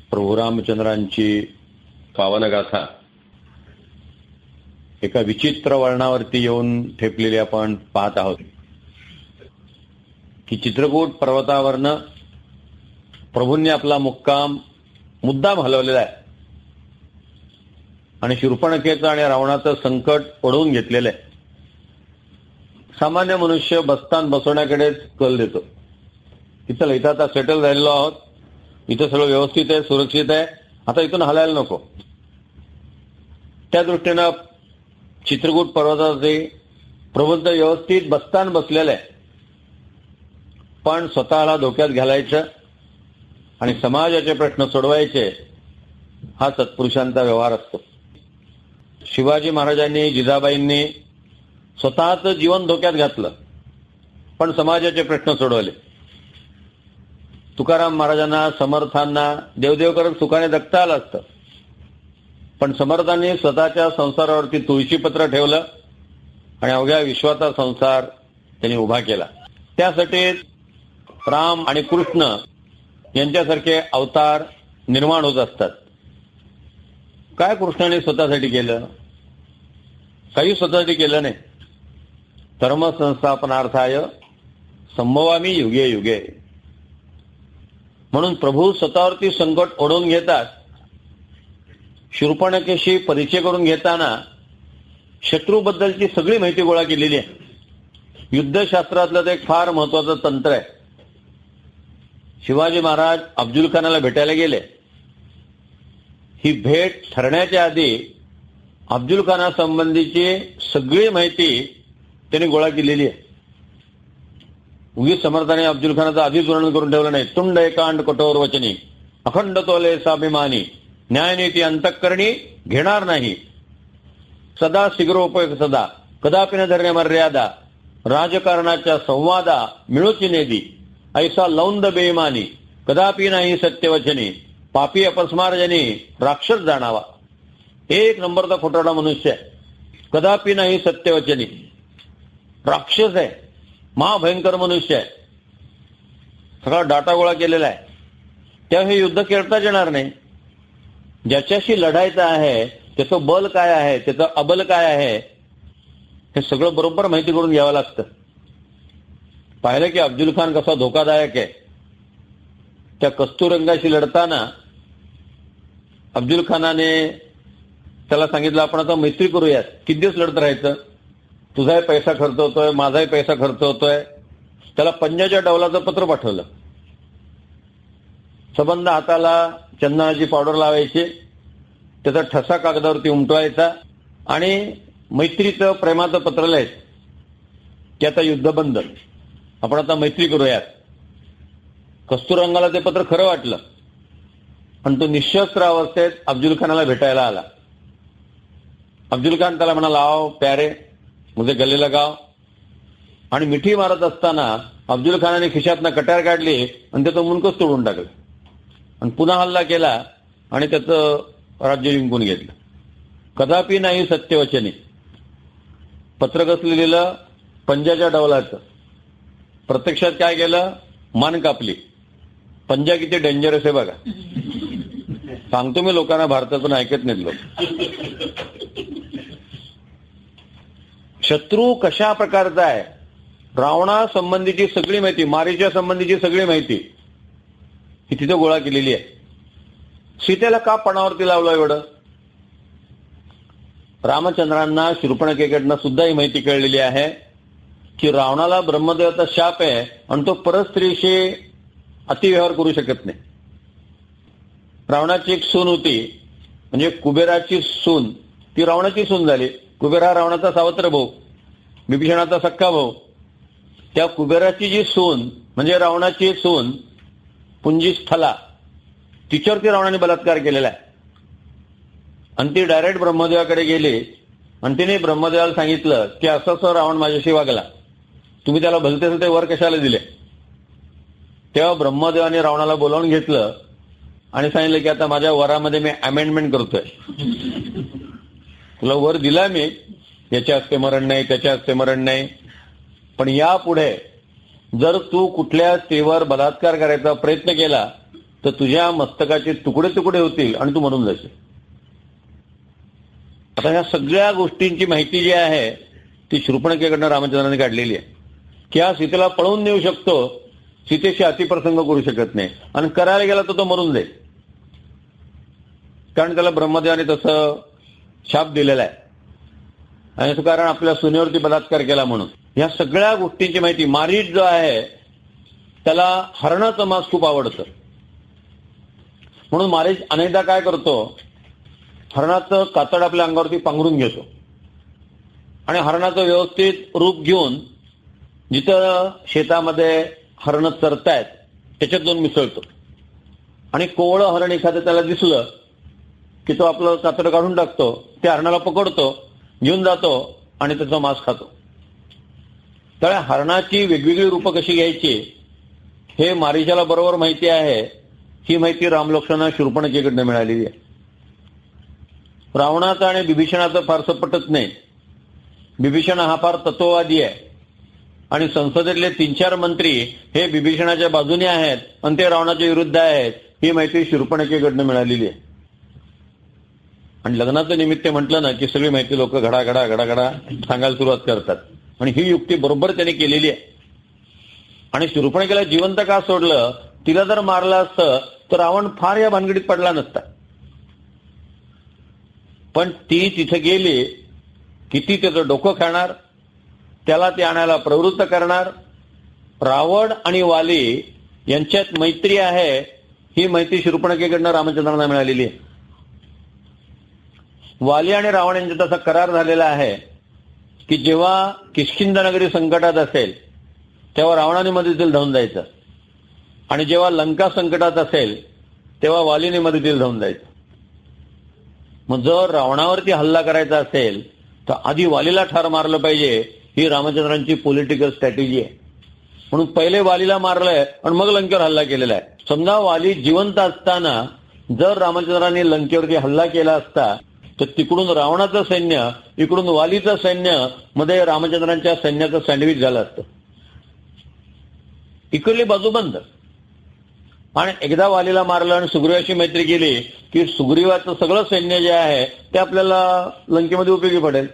प्रभू रामचंद्रांची पावनगाथा एका विचित्र वळणावरती येऊन ठेपलेली आपण पाहत आहोत की चित्रकूट पर्वतावरनं प्रभूंनी आपला मुक्काम मुद्दाम हलवलेला आहे आणि शूर्पणखेचं आणि रावणाचं संकट ओढवून घेतलेलं आहे. सामान्य मनुष्य बसतान बसवण्याकडेच कल देतो. इथं आता सेटल झालेलो आहोत, इथं सगळं व्यवस्थित आहे, सुरक्षित आहे, आता इथून हलायला नको. त्या दृष्टीनं चित्रकूट पर्वताचे प्रबुद्ध व्यवस्थित बसतान बसलेलं आहे, पण स्वतःला धोक्यात घालायचं आणि समाजाचे प्रश्न सोडवायचे हा सत्पुरुषांचा व्यवहार असतो. शिवाजी महाराजांनी, जिजाबाईंनी स्वतःचं जीवन धोक्यात घातलं, पण समाजाचे प्रश्न सोडवले. तुकाराम महाराजांना, समर्थांना देवदेव करत सुखाने जगता आलं असतं, पण समर्थांनी स्वतःच्या संसारावरती तुळशीपत्र ठेवलं आणि अवघ्या विश्वाचा संसार त्यांनी उभा केला. त्यासाठी राम आणि कृष्ण यांच्यासारखे अवतार निर्माण होत असतात. काय कृष्णाने स्वतःसाठी केलं? काही स्वतःसाठी केलं नाही. धर्म संस्थापनार्थाय संभवामी युगे युगे. म्हणून प्रभू स्वतःवरती संकट ओढवून घेतात. शूर्पणखेशी परिचय करून घेताना शत्रूबद्दलची सगळी माहिती गोळा केलेली आहे. युद्धशास्त्रातलं ते एक फार महत्वाचं तंत्र आहे. शिवाजी महाराज अफजल खानाला भेटायला गेले. ही भेट ठरण्याच्या आधी अफजल खानासंबंधीची सगळी माहिती त्यांनी गोळा केलेली आहे. उगीच समर्थाने अफजल खानाचं आधीच वर्णन करून ठेवलं नाही. तुंड एकांड कठोर वचनी, अखंड तोले स्वाभिमानी, न्यायनीती अंतःकरणी घेणार नाही, सदा शिगरोपयोग सदा, कदापि न धरणे मर्यादा, राजकारणाच्या संवादा मिळूची नेदी, ऐसा लौंद बेईमानी, कदापि नाही सत्यवचनी, पापी अपस्मार्जनी राक्षस जाणावा. एक नंबरचा खोटारडा मनुष्य आहे. कदापि नाही सत्यवचनी, राक्षस आहे, महाभयंकर मनुष्य आहे. सगळा डाटा गोळा केलेला आहे. तेव्हा हे युद्ध खेळताच येणार नाही. ज्याच्याशी लढायचं आहे त्याचं बल काय आहे, त्याचं अबल काय आहे, हे सगळं बरोबर माहिती करून घ्यावं लागतं. पाहिलं की अफजल खान कसा धोकादायक आहे. त्या कस्तुरंगाशी लढताना अफजल खानाने त्याला सांगितलं, आपण आता मैत्री करूयात, किती दिवस लढत राहायचं, तुझाही पैसा खर्च होतोय, माझाही पैसा खर्च होतोय. त्याला पंजाच्या डौलाचं पत्र पाठवलं. सबंध हाताला चंदनाची पावडर लावायची, त्याचा ठसा कागदावरती उमटवायचा आणि मैत्रीचं, प्रेमाचं पत्र लिहायचं की आता युद्ध बंद, आपण आता मैत्री करूयात. कस्तुरंगाला ते पत्र खरं वाटलं आणि तो निशस्त्र अवस्थेत अफजल खानाला भेटायला आला. अफजल खान त्याला म्हणाला, आओ प्यारे मुझे गले लगाव. आणि मिठी मारत असताना अफजल खानाने खिशातनं कट्यार काढली आणि त्याचं मुंडकच तोडून टाकलं आणि पुन्हा हल्ला केला आणि त्याचं राज्य जिंकून घेतलं. कदापि नाही सत्यवचनी. पत्र कसलं लिहिलं? पंजाच्या डौलाचं. प्रत्यक्षात काय केलं? मान कापली. पंजा किती डेंजरस आहे बघा. सांगतो मी लोकांना, भारतातून ऐकत नाहीत लोक. शत्रू कशा प्रकारचा आहे, रावणा संबंधीची सगळी माहिती, मारीच्या संबंधीची सगळी माहिती ही तिथे गोळा केलेली आहे. सीतेला का पणावरती लावलं एवढं? रामचंद्रांना शूर्पणखेकडनं सुद्धा ही माहिती कळलेली आहे की रावणाला ब्रह्मदेवाचा शाप आहे आणि तो परस्त्रीशी अतिव्यवहार करू शकत नाही. रावणाची एक सून होती, म्हणजे कुबेराची सून, ती रावणाची सून झाली. कुबेर हा रावणाचा सावत्र भाऊ, विभीषणाचा सख्खा भाऊ. त्या कुबेराची जी सून म्हणजे रावणाची सून पुंजीस्थला, तिच्यावरती रावणाने बलात्कार केलेला आहे. आणि ती डायरेक्ट ब्रह्मदेवाकडे गेली आणि तिने ब्रह्मदेवाला सांगितलं की असं असं रावण माझ्याशी वागला, तुम्ही त्याला भलते भलते वर कशाला दिले. तेव्हा ब्रह्मदेवाने रावणाला बोलावून घेतलं आणि सांगितलं की आता माझ्या वरामध्ये मी अमेंडमेंट करतोय. तुला वर दिला मी, याच्या हस्ते मरण नाही, त्याच्या हस्ते मरण नाही, पण यापुढे जर तू कुठल्या स्त्रीवर बलात्कार करायचा प्रयत्न केला तर तुझ्या मस्तकाचे तुकडे तुकडे होतील आणि तू मरून जाशील. आता ह्या सगळ्या गोष्टींची माहिती जी आहे ती शूर्पणखेकडनं रामचंद्राने काढलेली आहे की हा सीतेला पळवून नेऊ शकतो, सीतेशी अतिप्रसंग करू शकत नाही, आणि करायला गेला तर तो मरून जाईल. कारण त्याला ब्रह्मदेवाने तसं शाप दिलेला आहे, आणि असं कारण आपल्या सुनेवरती बलात्कार केला म्हणून. या सगळ्या गोष्टींची माहिती मारीच जो आहे त्याला हरणाचं मांस खूप आवडतं, म्हणून मारीच अनेकदा काय करतो, हरणाचं कातड आपल्या अंगावरती पांघरून घेतो आणि हरणाचं व्यवस्थित रूप घेऊन जिथं शेतामध्ये हरणं चरतायत त्याच्यात जाऊन मिसळतो, आणि कोवळं हरण एखादं त्याला दिसलं की तो आपलं कातड काढून टाकतो, त्या हरणाला पकडतो, घेऊन जातो आणि त्याचा मांस खातो. त्यामुळे हरणाची वेगवेगळी रूपं कशी घ्यायची हे मारीचाला बरोबर माहिती आहे. ही माहिती रामलक्ष्मणांना शूर्पणखेकडनं मिळालेली आहे. रावणाचं आणि बिभीषणाचं फारसं पटत नाही. बिभीषण हा फार तत्ववादी आहे आणि संसदेतले 3-4 मंत्री हे बिभीषणाच्या बाजूने आहेत आणि ते रावणाच्या विरुद्ध आहेत. ही माहिती शूर्पणखेकडनं मिळालेली आहे. आणि लग्नाचं निमित्त म्हटलं ना की सगळी माहिती लोक घडाघडा घडाघडा सांगायला सुरुवात करतात, आणि ही युक्ती बरोबर त्याने केलेली आहे. आणि शूर्पणखेला जिवंत का सोडलं, तिला जर मारलं असतं तर रावण फार या भानगडीत पडला नसता. पण ती तिथे गेली किती त्याचं डोकं खाणार, त्याला ते आणायला प्रवृत्त करणार. रावण आणि वाली यांच्यात मैत्री आहे ही माहिती शूर्पणखेकडनं रामचंद्रांना मिळालेली आहे. वाली आणि रावण यांच्यात असा करार झालेला आहे की जेव्हा किष्किंधा नगरी संकटात असेल तेव्हा रावणाने मदतीला धावून जायचं, आणि जेव्हा लंका संकटात असेल तेव्हा वालीने मदतीला धावून जायचं. मग जर रावणावरती हल्ला करायचा असेल तर आधी वालीला ठार मारलं पाहिजे, ही रामचंद्रांची पॉलिटिकल स्ट्रॅटेजी आहे. म्हणून पहिले वालीला मारलंय आणि मग लंकेवर हल्ला केलेला आहे. समजा वाली जिवंत असताना जर रामचंद्रांनी लंकेवरती हल्ला केला असता तर तिकडून रावणाचं सैन्य, इकडून वालीचं सैन्य मध्ये रामचंद्रांच्या सैन्याचं सँडविच झालं असतं. इकडली बाजू बंद. आणि एकदा वालीला मारलं आणि सुग्रीवाशी मैत्री केली की सुग्रीवाचं सगळं सैन्य जे आहे ते आपल्याला लंकेमध्ये उपयोगी पडेल.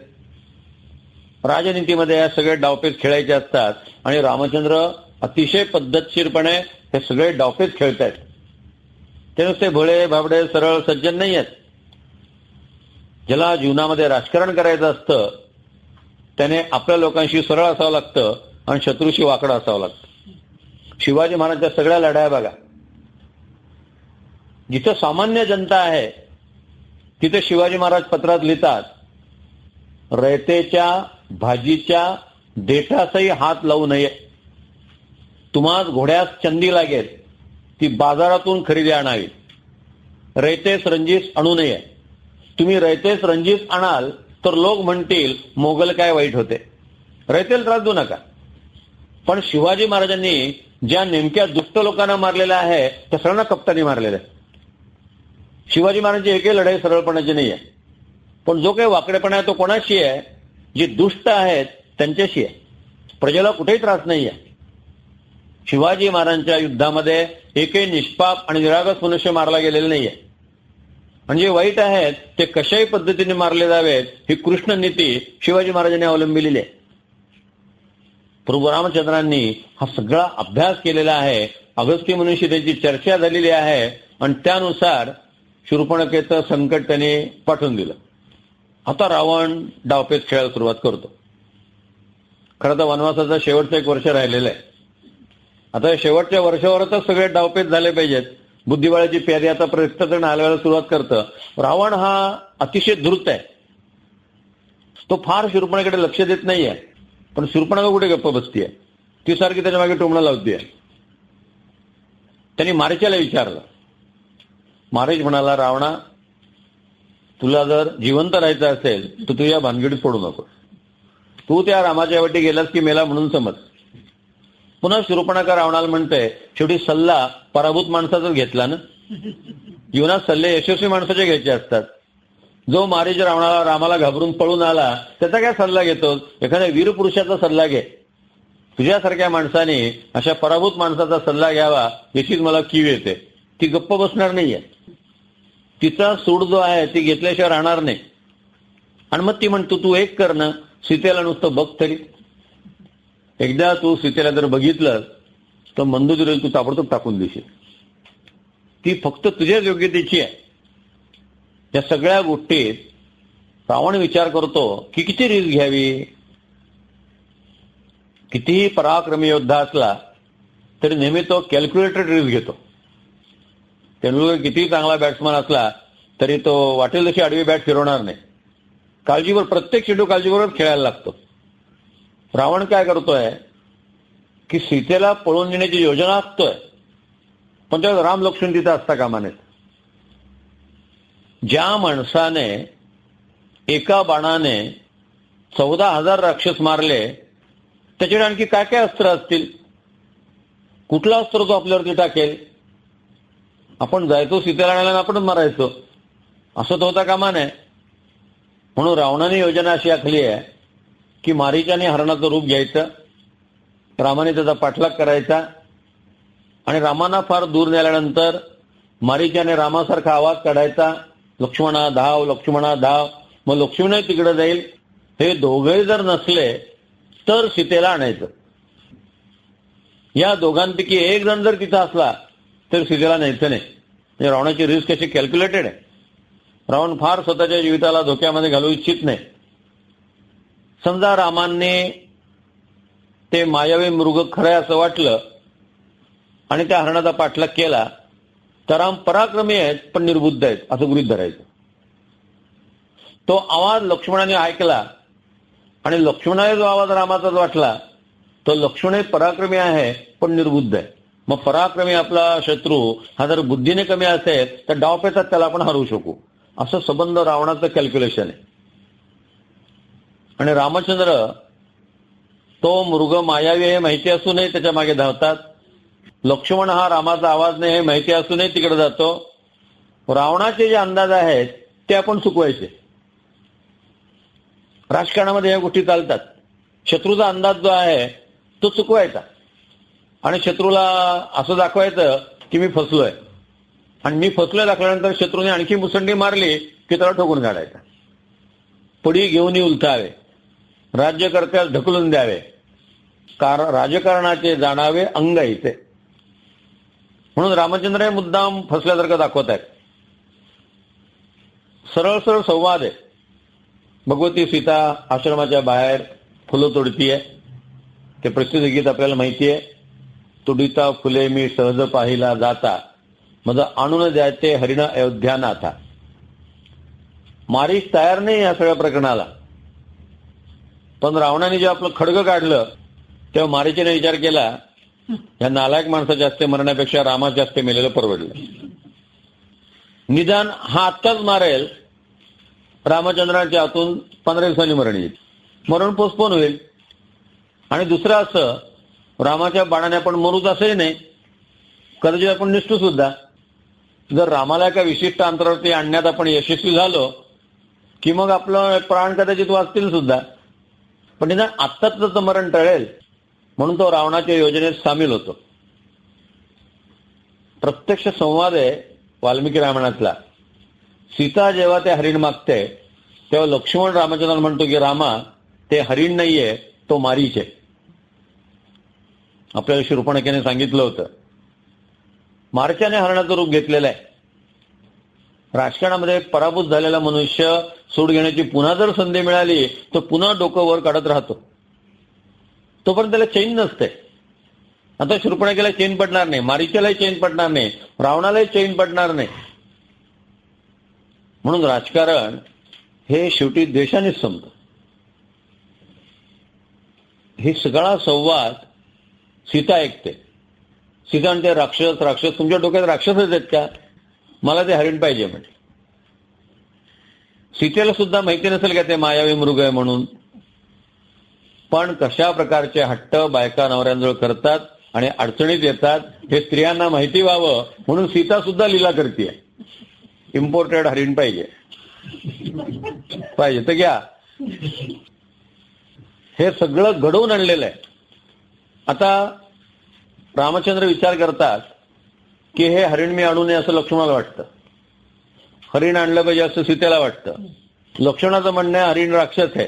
राजनीतीमध्ये या सगळे डावपेच खेळायचे असतात आणि रामचंद्र अतिशय पद्धतशीरपणे हे सगळे डावपेच खेळतायत. ते नुसते भोळे भाबडे सरळ सज्जन नाही आहेत. ज्याला जीवनामध्ये राजकारण करायचं असतं त्याने आपल्या लोकांशी सरळ असावं लागतं आणि शत्रूशी वाकडं असावं लागतं. शिवाजी महाराजांच्या सगळ्या लढाया बघा, जिथं सामान्य जनता आहे तिथे शिवाजी महाराज पत्रात लिहितात, रयतेच्या भाजीच्या देठासही हात लावू नये. तुम्हास घोड्यास चंदी लागेल ती बाजारातून खरेदी आणावी. रयतेस रंजीस आणू नये. तुम्ही रयतेस रंजीस आणाल तर लोक म्हणतील मोगल काय वाईट होते. रयतेला त्रास देऊ नका. पण शिवाजी महाराजांनी ज्या नेमक्या दुष्ट लोकांना मारलेला आहे त्या सगळ्यांना कप्तानी मारलेलं आहे. शिवाजी महाराजांची एकही लढाई सरळपणाची नाही आहे, पण जो काही वाकडेपणा आहे तो कोणाशी आहे, जे दुष्ट आहेत त्यांच्याशी आहे. प्रजेला कुठेही त्रास नाही आहे. शिवाजी महाराजांच्या युद्धामध्ये एकही निष्पाप आणि निरागस मनुष्य मारला गेलेला नाहीये. आणि जे वाईट आहेत ते कशाही पद्धतीने मारले जावेत ही कृष्ण नीती शिवाजी महाराजांनी अवलंबिलेली आहे. प्रभू रामचंद्रांनी हा सगळा अभ्यास केलेला आहे. अगस्त्य मुनीशी त्याची चर्चा झालेली आहे आणि त्यानुसार शूर्पणखेचं संकट त्याने पाठवून दिलं. आता रावण डावपेच खेळायला सुरुवात करतो. खरं तर वनवासाचं शेवटचं 1 वर्ष राहिलेलं आहे. आता या शेवटच्या वर्षावरच सगळे डावपेच झाले पाहिजेत. बुद्धिबळाची प्यादी आता प्रत्येक हलवायला सुरुवात करतं. रावण हा अतिशय धूर्त आहे. तो फार शूर्पणखेकडे लक्ष देत नाहीये, पण शूर्पणखा कुठे गप्प बसतीये, ती सारखी त्याच्या मागे टोमणं लावतीये. त्यांनी मारीचाला विचारलं. मारीच म्हणाला, रावणा तुला जर जिवंत राहायचं असेल तर तू या भानगडीत पडू नको. तू त्या रामाच्या वाटी गेलास की मेला म्हणून समज. पुन्हा शूर्पणखा रावणाला म्हणते, शेवटी सल्ला पराभूत माणसाचाच घेतला ना. जीवनात सल्ले यशस्वी माणसाचे घ्यायचे असतात. जो मारीच रामाला घाबरून पळून आला त्याचा काय सल्ला घेतोस? एखाद्या वीर पुरुषाचा सल्ला घे. तुझ्यासारख्या माणसाने अशा पराभूत माणसाचा सल्ला घ्यावा याचीच मला कीव येते. ती गप्प बसणार नाहीये. तिचा सूड जो आहे ती घेतल्याशिवाय राहणार नाही. आणि मग ती म्हणतो तू एक कर ना, सीतेला नुसतं बघ तरी. एकदा तू सीतेला जर बघितलं तर मंदोदरीला तू ताबडतोब टाकून देशील. ती फक्त तुझ्याच योग्यतेची आहे. या सगळ्या गोष्टीत रावण विचार करतो की किती रिस्क घ्यावी. कितीही पराक्रमी योद्धा असला तरी नेहमी तो कॅल्क्युलेटेड रिस्क घेतो. तेंडुलकर कितीही चांगला बॅट्समन असला तरी तो वाटेल तशी आडवी बॅट फिरवणार नाही. काळजीवर, प्रत्येक चेंडू काळजीबरोबर खेळायला लागतो. रावण काय करतोय की सीतेला पळून नेण्याची योजना आखतोय, पण तेव्हा राम लक्ष्मण तिथे असता कामा नयेत. ज्या माणसाने एका बाणाने 14,000 राक्षस मारले, त्याच्याकडे आणखी काय काय अस्त्र असतील? कुठला अस्त्र तो आपल्यावरती टाकेल? आपण जायचो सीतेला आणायला, आपणच मारायचो, असं तर होता कामा नये. म्हणून रावणाने योजना अशी आखली आहे की मारीचाने हरणाचं रूप घ्यायचं, रामाने त्याचा पाठलाग करायचा आणि रामाना फार दूर नेल्यानंतर मारीचाने रामासारखा आवाज काढायचा, लक्ष्मणा धाव, लक्ष्मणा धाव. मग लक्ष्मणही तिकडे जाईल. हे दोघेही जर नसले तर सीतेला आणायचं. या दोघांपैकी एक जण जर तिथं असला तर सीतेला न्यायचं नाही. म्हणजे रावणाची रिस्क अशी कॅल्क्युलेटेड आहे. रावण फार स्वतःच्या जीविताला धोक्यामध्ये घालू इच्छित नाही. समजा रामांनी ते मायावी मृग खरंय असं वाटलं आणि त्या हरणाचा पाठलाग केला तर राम पराक्रमी आहेत पण निर्बुद्ध आहेत असं गृहीत धरायचं. तो आवाज लक्ष्मणाने ऐकला आणि लक्ष्मणाला जो आवाज रामाचा वाटला तो लक्ष्मण पराक्रमी आहे पण निर्बुद्ध आहे. मग पराक्रमी आपला शत्रू हा जर बुद्धीने कमी असेल तर डावपेचात त्याला आपण हरवू शकू, असं संबंध रावणाचं कॅल्क्युलेशन आहे. आणि रामचंद्र तो मृग मायावी हे माहिती असूनही त्याच्या मागे धावतात. लक्ष्मण हा रामाचा आवाज नाही हे माहिती असूनही तिकडे जातो. रावणाचे जे अंदाज आहेत ते आपण चुकवायचे. राजकारणामध्ये या गोष्टी चालतात. शत्रूचा अंदाज जो आहे तो चुकवायचा आणि शत्रूला असं दाखवायचं की मी फसलोय, आणि मी फसलोय दाखवल्यानंतर शत्रूने आणखी मुसंडी मारली की त्याला ठोकून काढायचा. पडी घेऊनही उलथावे, राज्यकर्त्यास ढकलून द्यावे, राजकारणाचे जाणावे अंग इथे. म्हणून रामचंद्र हे मुद्दाम फसल्यासारखं दाखवत आहेत. सरळ सरळ संवाद आहे. भगवती सीता आश्रमाच्या बाहेर फुलं तोडतीये. ते प्रसिद्ध गीत आपल्याला माहिती आहे. तुडिता फुले मी सहज पाहिला जाता, मग आणून द्यायचे हरिण अयोध्या नाथा. मारीच तयार नाही या सगळ्या प्रकरणाला. पण रावणाने जे आपलं खडगं काढलं तेव्हा मारीचीने विचार केला या नालायक माणसाच्या हस्ते मरण्यापेक्षा रामात जास्त मेलेलं परवडलं. निदान हा आत्ताच मारेल, रामचंद्राच्या हातून 15 दिवसांनी मरण येईल, मरण पोस्टपोन होईल. आणि दुसरं असं, रामाच्या बाणाने आपण मरूच असंही नाही, कदाचित आपण निष्ठू सुद्धा. जर रामाला एका विशिष्ट अंतरावरती आणण्यात आपण यशस्वी झालो की मग आपलं प्राण कदाचित वाचतील सुद्धा. पण निदान आत्ताच त्याचं मरण टळेल म्हणून तो रावणाच्या योजनेत सामील होतो. प्रत्यक्ष संवाद आहे वाल्मिकी रामायणातला. सीता जेव्हा ते हरिण मागते तेव्हा लक्ष्मण रामचंद्र म्हणतो की रामा ते हरिण नाहीये, तो मारीच आहे. आपल्याला शूर्पणखेने सांगितलं होतं. मार्चाने हरणाचं रूप घेतलेलं आहे. राजकारणामध्ये पराभूत झालेला मनुष्य सूड घेण्याची पुन्हा जर संधी मिळाली तर पुन्हा डोकं वर काढत राहतो. तोपर्यंत त्याला चैन नसते. आता शूर्पणखेला चैन पडणार नाही, मारीचालाही चैन पडणार नाही, रावणालाही चैन पडणार नाही. म्हणून राजकारण हे शेवटी देशानेच संपतं. हे सगळा संवाद सीता ऐकते. सीता म्हणते राक्षस राक्षस, तुमच्या डोक्यात राक्षसच आहेत का? मला ते हरिण पाहिजे म्हणजे. सीतेला सुद्धा माहिती नसेल का ते मायावी मृग आहे म्हणून. पण कशा प्रकारचे हट्ट बायका नवऱ्यांजवळ करतात आणि अडचणीत येतात हे स्त्रियांना माहिती व्हावं म्हणून सीता सुद्धा लीला करते. इम्पोर्टेड हरिण पाहिजे पाहिजे तर घ्या. हे सगळं घडवून आणलेलं आहे. आता रामचंद्र विचार करतात की हे हरिण मी आणू नये असं लक्ष्मणाला वाटतं. हरिण आणलं पाहिजे असं सीतेला वाटतं. लक्ष्मणाचं म्हणणं आहे हरिण राक्षस आहे.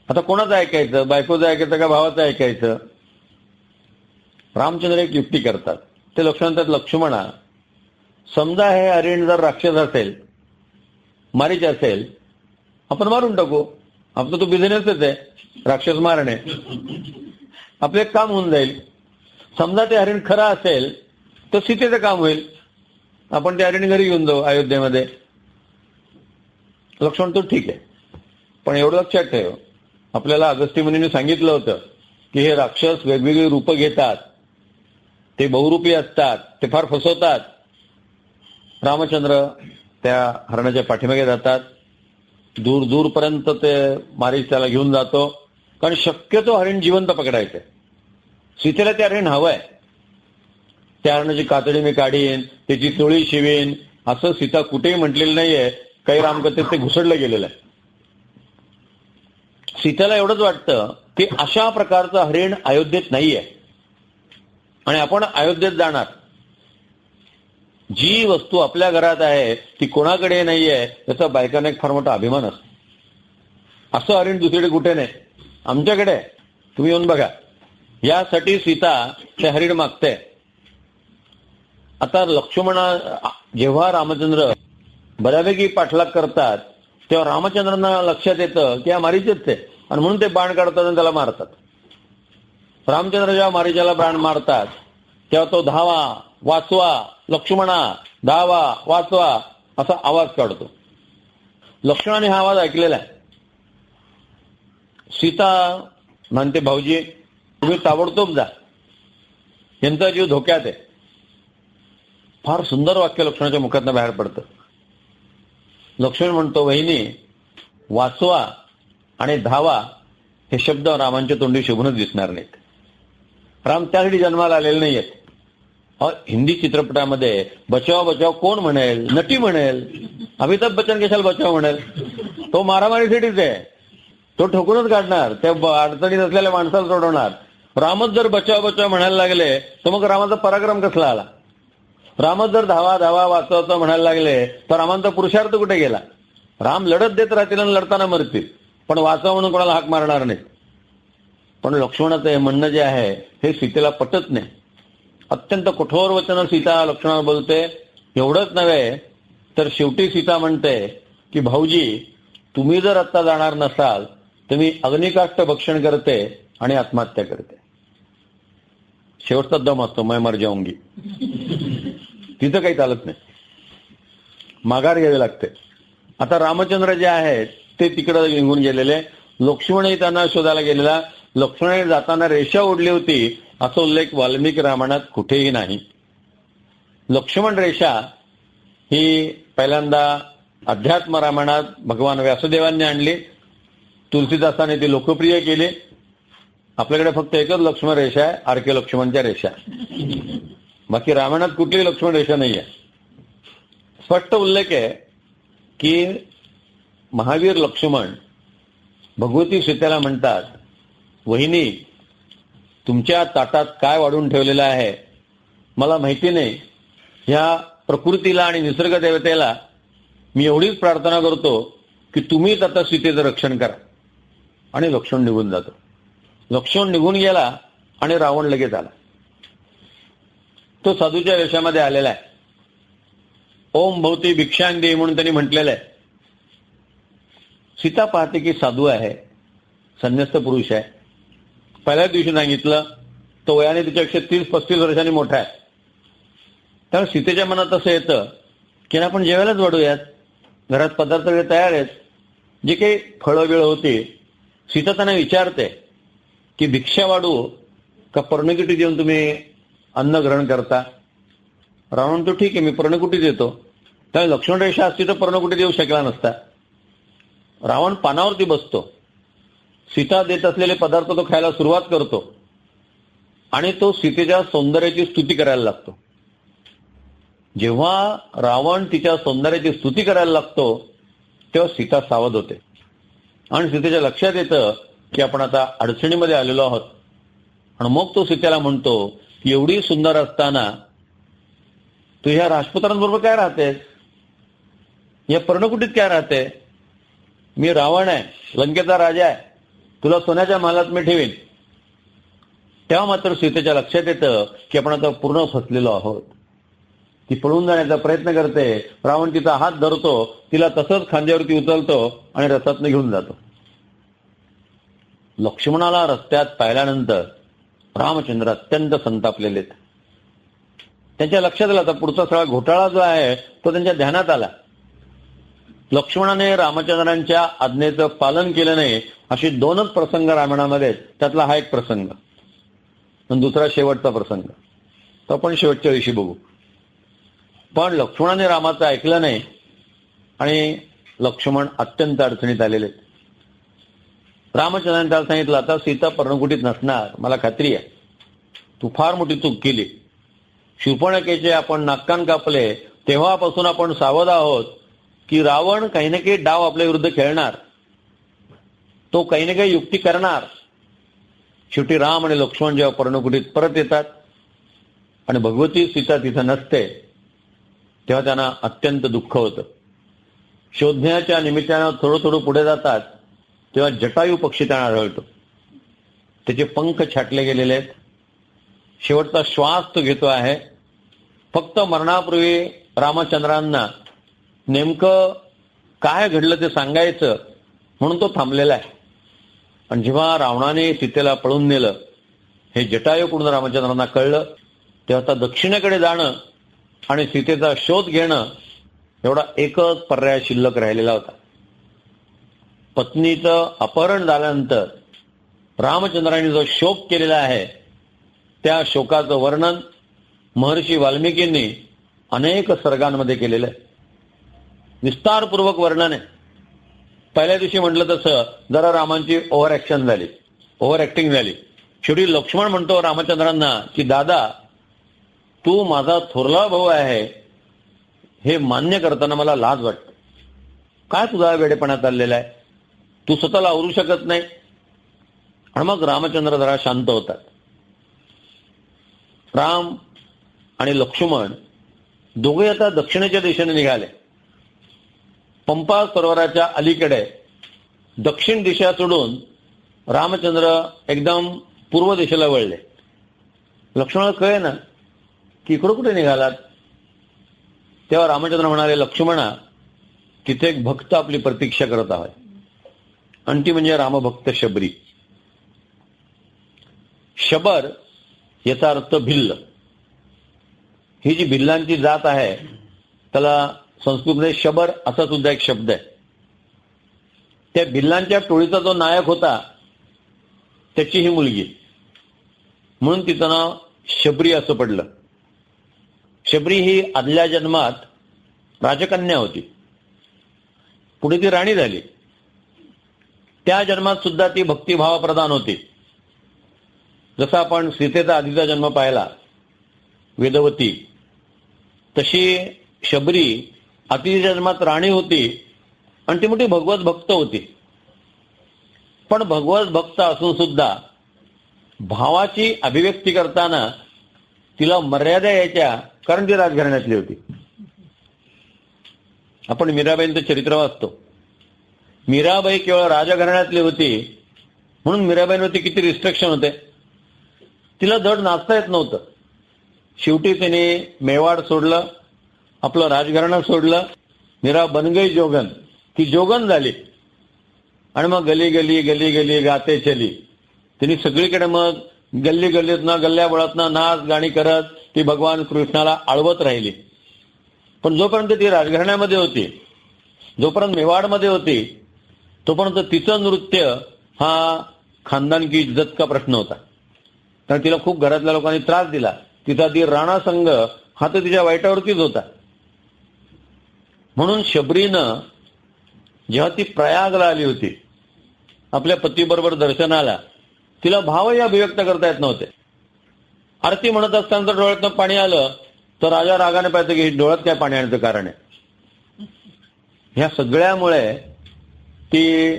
आता कोणाचं ऐकायचं? बायकोचं ऐकायचं का भावाचं ऐकायचं? रामचंद्र एक युक्ती करतात. ते लक्ष्मण लक्ष्मणा, समजा हे हरिण जर राक्षस असेल, मारीच असेल, आपण मारून टाकू. आपलं तो बिझनेसच आहे राक्षस मारणे. आपलं एक काम होऊन जाईल. समजा ते हरिण खरं असेल तर सीतेचं काम होईल. आपण ते हरिण घरी घेऊन जाऊ अयोध्येमध्ये. लक्ष्मण तो ठीक आहे, पण एवढं लक्षात ठेव, आपल्याला अगस्त्य मुनीने सांगितलं होतं की हे राक्षस वेगवेगळी रूपं घेतात, ते बहुरूपी असतात, ते फार फसवतात. रामचंद्र त्या हरणाच्या पाठीमागे जातात. दूर दूरपर्यंत ते मारीच त्याला घेऊन जातो, कारण शक्यतो हरिण जिवंत पकडायचंय. सीतेला ते हरिण हवंय. त्या हरणाची कातडी मी काढीन, त्याची चोळी शिवीन, असं सीता कुठेही म्हटलेलं नाहीये. काही रामकथेत ते घुसडलं गेलेलं आहे. सीतेला एवढंच वाटतं की अशा प्रकारचं हरिण अयोध्येत नाहीये आणि आपण अयोध्येत जाणार. जी वस्तू आपल्या घरात आहे ती कोणाकडे नाहीये त्याचा बायकांना एक फार मोठा अभिमान असतो. असं हरिण दुसरीकडे कुठे नाही, आमच्याकडे आहे, तुम्ही येऊन बघा. यासाठी सीता ते हरिण मागते. आता लक्ष्मणा जेव्हा रामचंद्र बऱ्यापैकी पाठलाग करतात तेव्हा रामचंद्रांना लक्षात येतं की हा मारीचच आहे आणि म्हणून ते बाण काढतात आणि त्याला मारतात. रामचंद्र जेव्हा मारीच्याला बाण मारतात तेव्हा तो धावा वाचवा लक्ष्मणा, धावा वाचवा असा आवाज काढतो. लक्ष्मणाने हा आवाज ऐकलेला आहे. सीता म्हणते, भाऊजी तुम्ही ताबडतोब जा, यांचा जीव धोक्यात आहे. फार सुंदर वाक्य लक्ष्मणाच्या मुखातनं बाहेर पडतं. लक्ष्मण म्हणतो, वहिनी वाचवा आणि धावा हे शब्द रामांच्या तोंडी शोभूनच दिसणार नाहीत. राम त्यासाठी जन्माला आलेले नाहीयेत. हिंदी चित्रपटामध्ये बचाव बचाव कोण म्हणेल? नटी म्हणेल. अमिताभ बच्चन कशाला बचाव म्हणेल? तो मारामारीसाठीच आहे. तो ठोकूनच काढणार, त्या अडचणीत असलेल्या माणसाला सोडवणार. रामच जर बचाव बचाव म्हणायला लागले तर मग रामाचा पराक्रम कसला आला? रामच जर धावा धावा वाचवायचं म्हणायला लागले तर रामांचा पुरुषार्थ कुठे गेला? राम लढत देत राहतील आणि लढताना मरतील, पण वाचवा म्हणून कोणाला हाक मारणार नाही. पण लक्ष्मणाचं हे म्हणणं जे आहे हे सीतेला पटत नाही. अत्यंत कठोर वचन सीता लक्ष्मणाला बोलते. एवढंच नव्हे तर शेवटी सीता म्हणते की भाऊजी तुम्ही जर आता जाणार नसाल तर मी अग्निकाष्ठ भक्षण करते आणि आत्महत्या करते. शेवटचा दम असतो, मैं मर जाऊंगी. तिथं काही चालत नाही, माघार घ्यावी लागते. आता रामचंद्र जे आहेत ते तिकडे निघून गेलेले. लक्ष्मणही त्यांना शोधायला गेलेला. लक्ष्मणाने जाताना रेषा ओढली होती असा उल्लेख वाल्मिकी रामायणात कुठेही नाही. लक्ष्मण रेषा ही पहिल्यांदा अध्यात्म रामायणात भगवान व्यासदेवांनी आणली. तुलसीदासाने ती लोकप्रिय केली. आपल्याकडे फक्त एकच लक्ष्मण रेषा आहे, आरके लक्ष्मणच्या रेषा. बाकी रामायणात कुठलीही लक्ष्मण रेषा नाही आहे. स्पष्ट उल्लेख आहे की महावीर लक्ष्मण भगवती सीतेला म्हणतात, वहिनी तुमच्या ताटात काय वाढून ठेवलेलं आहे मला माहिती नाही. ह्या प्रकृतीला आणि निसर्ग देवतेला मी एवढीच प्रार्थना करतो की तुम्हीच आता सीतेचं रक्षण करा. आणि लक्ष्मण निघून जातो. लक्ष्मण निघून गेला आणि रावण लगेच आला. तो साधूच्या वेशामध्ये आलेला आहे. ओम भवती भिक्षांग दे म्हणून त्यांनी म्हटलेलं आहे. सीता पाहते की साधू आहे, संन्यस्त पुरुष आहे. पहिल्या दिवशी सांगितलं तो वयाने तिच्यापेक्षा 30-35 वर्षांनी मोठा आहे. त्यामुळे सीतेच्या मनात असं येतं की आपण जेवायलाच वाढूयात, घरात पदार्थ वगैरे तयार आहेत. जे काही फळं बिळं होती सीता त्यांना विचारते की भिक्षा वाढू का पर्णकुटी देऊन तुम्ही अन्न ग्रहण करता? रावण तो ठीक आहे मी पर्णकुटी देतो. त्यामुळे लक्ष्मण रेषा असती तर पर्णकुटी देऊ शकला नसता. रावण पानावरती बसतो. सीता देत असलेले पदार्थ तो खायला सुरुवात करतो आणि तो सीतेच्या सौंदर्याची स्तुती करायला लागतो. जेव्हा रावण तिच्या सौंदर्याची स्तुती करायला लागतो तेव्हा सीता सावध होते आणि सीतेच्या लक्षात येतं की आपण आता अडचणीमध्ये आलेलो आहोत. आणि मग तो सीतेला म्हणतो की एवढी सुंदर असताना तू ह्या राजपुत्रांबरोबर काय राहतेस, या पर्णकुटीत काय राहते? मी रावण आहे, लंकेचा राजा आहे, तुला सोन्याच्या महालात मी ठेवीन. तेव्हा मात्र सीतेच्या लक्षात येतं की आपण आता पूर्ण फसलेलो आहोत. ती पळून जाण्याचा प्रयत्न करते. रावण तिचा हात धरतो, तिला तसंच खांद्यावरती उचलतो आणि रथातनं घेऊन जातो. लक्ष्मणाला रस्त्यात पाहिल्यानंतर रामचंद्र अत्यंत संतापलेले. त्यांच्या लक्षात आला, आता पुढचा सगळा घोटाळा जो आहे तो त्यांच्या ध्यानात आला. लक्ष्मणाने रामचंद्रांच्या आज्ञेचं पालन केलं नाही, अशी दोनच प्रसंग रामायणामध्ये. त्यातला हा एक प्रसंग आणि दुसरा शेवटचा प्रसंग, तो आपण शेवटच्या दिवशी बघू. पण लक्ष्मणाने रामाचं ऐकलं नाही आणि लक्ष्मण अत्यंत अडचणीत आलेले. रामचंद्रांनी त्याला सांगितलं, आता सीता पर्णकुटीत नसणार, मला खात्री आहे. तू फार मोठी चूक केली. शूर्पणखेचे आपण नाककान कापले तेव्हापासून आपण सावध आहोत की रावण काही ना काही डाव आपल्या विरुद्ध खेळणार, तो काही ना काही युक्ती करणार. शेवटी राम आणि लक्ष्मण जेव्हा पर्णकुटीत परत येतात आणि भगवती सीता तिथं नसते, तेव्हा त्यांना अत्यंत दुःख होतं. शोधण्याच्या निमित्तानं थोडं थोडं पुढे जातात तेव्हा जटायू पक्षी त्यांना आढळतो. त्याचे पंख छाटले गेलेले आहेत, शेवटचा श्वास तो घेतो आहे. फक्त मरणापूर्वी रामचंद्रांना नेमकं काय घडलं ते सांगायचं म्हणून तो थांबलेला आहे. आणि जेव्हा रावणाने सीतेला पळून नेलं, हे जटायूकडून रामचंद्रांना कळलं, तेव्हा आता दक्षिणेकडे जाणं आणि सीतेचा शोध घेणं एवढा एकच पर्याय शिल्लक राहिलेला होता. पत्नीचं अपहरण झाल्यानंतर रामचंद्रांनी जो शोक केलेला आहे, त्या शोकाचं वर्णन महर्षी वाल्मिकींनी अनेक सर्गांमध्ये केलेलं आहे. विस्तारपूर्वक वर्णन आहे. पहिल्या दिवशी म्हटलं तसं जरा रामांची ओव्हर ऍक्शन झाली, ओव्हर ऍक्टिंग झाली. शेवटी लक्ष्मण म्हणतो रामचंद्रांना की दादा, तू माझा थोरला भाऊ आहे हे मान्य करताना मला लाज वाटते. काय तुझा वेडेपणा चाललेला आहे, तू स्वतःला आवरू शकत नाही. आणि मग रामचंद्र जरा शांत होतात. राम आणि लक्ष्मण दोघे आता दक्षिणेच्या दिशेने निघाले. पंपा सरोवराच्या अलीकडे दक्षिण दिशा सोडून रामचंद्र एकदम पूर्व दिशेला वळले. लक्ष्मणाला कळे ना की इकडं कुठे निघालात. तेव्हा रामचंद्र म्हणाले, लक्ष्मणा, तिथे एक भक्त आपली प्रतीक्षा करत आहे आणि ती म्हणजे रामभक्त शबरी. शबर याचा अर्थ भिल्ल. ही जी भिल्लांची जात आहे त्याला संस्कृतमध्ये शबर असा सुद्धा एक शब्द आहे. त्या भिल्लांच्या टोळीचा जो नायक होता त्याची ही मुलगी, म्हणून तिचं नाव शबरी असं पडलं. शबरी ही आदल्या जन्मात राजकन्या होती, पुढे ती राणी झाली. त्या जन्मात सुद्धा ती भक्तिभावप्रधान होती. जसा आपण सीतेचा आधीचा जन्म पाहिला वेदवती, तशी शबरी आधीच्या जन्मात राणी होती आणि ती मोठी भगवत भक्त होती. पण भगवत भक्त असून सुद्धा भावाची अभिव्यक्ती करताना तिला मर्यादा यायच्या, कारण ती राजघराण्यातली होती. आपण मीराबाईंचं चरित्र वाचतो. मीराबाई केवळ राजघराण्यातली होती म्हणून मीराबाईंवरती किती रिस्ट्रिक्शन होते. तिला धड नाचता येत नव्हतं. शेवटी तिने मेवाड सोडलं, आपलं राजघराणं सोडलं. मीरा बन गई जोगन, ती जोगन झाली. आणि मग गली गली गली गली गाते चली. तिने सगळीकडे मग गल्ली गल्लीतनं गल्ल्या बळातनं नाच गाणी करत ती भगवान कृष्णाला आळवत राहिली. पण जोपर्यंत ती राजघराण्यामध्ये होती, जोपर्यंत मेवाडमध्ये होती, तोपर्यंत तिचं नृत्य हा खानदानकी इज्जतचा प्रश्न होता. कारण तिला खूप घरातल्या लोकांनी त्रास दिला. तिचा ती राणा संघ हा तर तिच्या वाईटावरतीच होता. म्हणून शबरीनं जेव्हा ती प्रयागला आली होती आपल्या पतीबरोबर दर्शनाला, तिला भावही अभिव्यक्त करता येत नव्हते. आरती म्हणत असताना डोळ्यातनं पाणी आलं तर राजा रागाने पाहतो की डोळ्यात काय पाणी आणण्याचं कारण आहे. ह्या सगळ्यामुळे ती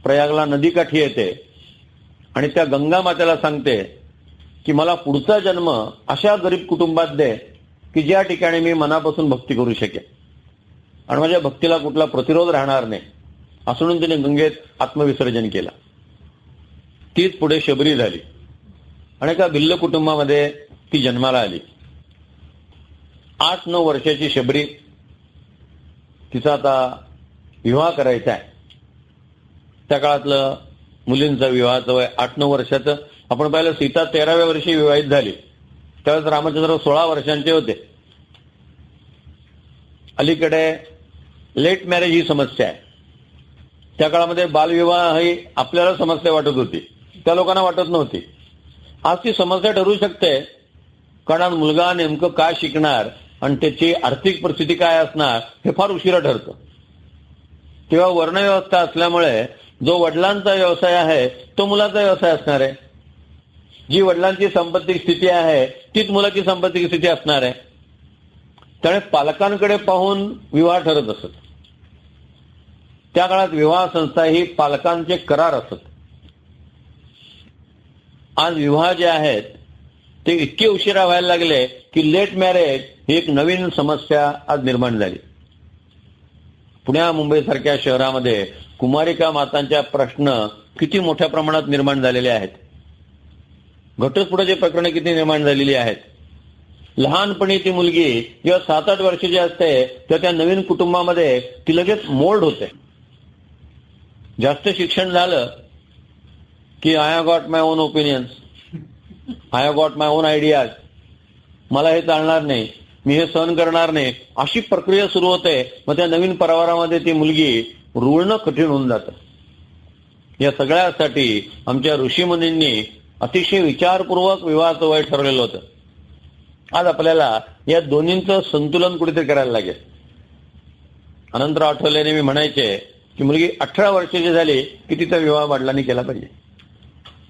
प्रयागला नदीकाठी येते आणि त्या गंगा मातेला सांगते की मला पुढचा जन्म अशा गरीब कुटुंबात दे की ज्या ठिकाणी मी मनापासून भक्ती करू शकेन आणि माझ्या भक्तीला कुठला प्रतिरोध राहणार नाही, असं म्हणून तिने गंगेत आत्मविसर्जन केलं. तीच पुढे शबरी झाली आणि एका भिल्ल कुटुंबामध्ये ती जन्माला आली. 8-9 वर्षाची शबरी, तिचा आता विवाह करायचा आहे. त्या काळातलं मुलींचा विवाहाचं वय 8-9 वर्षाचं. आपण पाहिलं सीता 13व्या वर्षी विवाहित झाली, त्यावेळेस रामचंद्र 16 वर्षांचे होते. अलीकडे लेट मॅरेज ही समस्या आहे. त्या काळामध्ये बालविवाह ही आपल्याला समस्या वाटत होती, त्या लोकांना वाटत नव्हती. आज ती समस्या ठरू शकते, कारण मुलगा नेमकं काय शिकणार आणि त्याची आर्थिक परिस्थिती काय असणार हे फार उशिरा ठरतं. तेव्हा वर्णव्यवस्था असल्यामुळे जो वडिलांचा व्यवसाय आहे तो मुलाचा व्यवसाय असणार आहे. जी वडिलांची संपत्तिक स्थिती आहे तीच मुलाची संपत्तिक स्थिती असणार आहे. त्यामुळे पालकांकडे पाहून विवाह ठरत असत. त्या काळात विवाह संस्था ही पालकांचे करार असत. आज विवाह जे आहेत ते इतके उशिरा व्हायला लागले की लेट मॅरेज ही एक नवीन समस्या आज निर्माण झाली. पुण्या मुंबई सारख्या शहरामध्ये कुमारिका मातांच्या प्रश्न किती मोठ्या प्रमाणात निर्माण झालेले आहेत. घटस्फोटाची प्रकरणे किती निर्माण झालेली आहेत. लहानपणी ती मुलगी जेव्हा 7-8 वर्षाची असते तेव्हा त्या नवीन कुटुंबामध्ये ती लगेच मोल्ड होते. जास्त शिक्षण झालं की I have got my on opinions, I have got my on ideas, मला हे चालणार नाही, मी हे सहन करणार नाही, अशी प्रक्रिया सुरू होते. मग त्या नवीन परिवारामध्ये ती मुलगी रुळणं कठीण होऊन जातं. या सगळ्यासाठी आमच्या ऋषीमुनींनी अतिशय विचारपूर्वक विवाहाचं वय ठरवलेलं होतं. आज आपल्याला या दोन्हींचं संतुलन कुठेतरी करायला लागेल. अनंतराव आठवलेने मी म्हणायचे की मुलगी 18 वर्षाची झाली की तिचा विवाह वडिलांनी केला पाहिजे.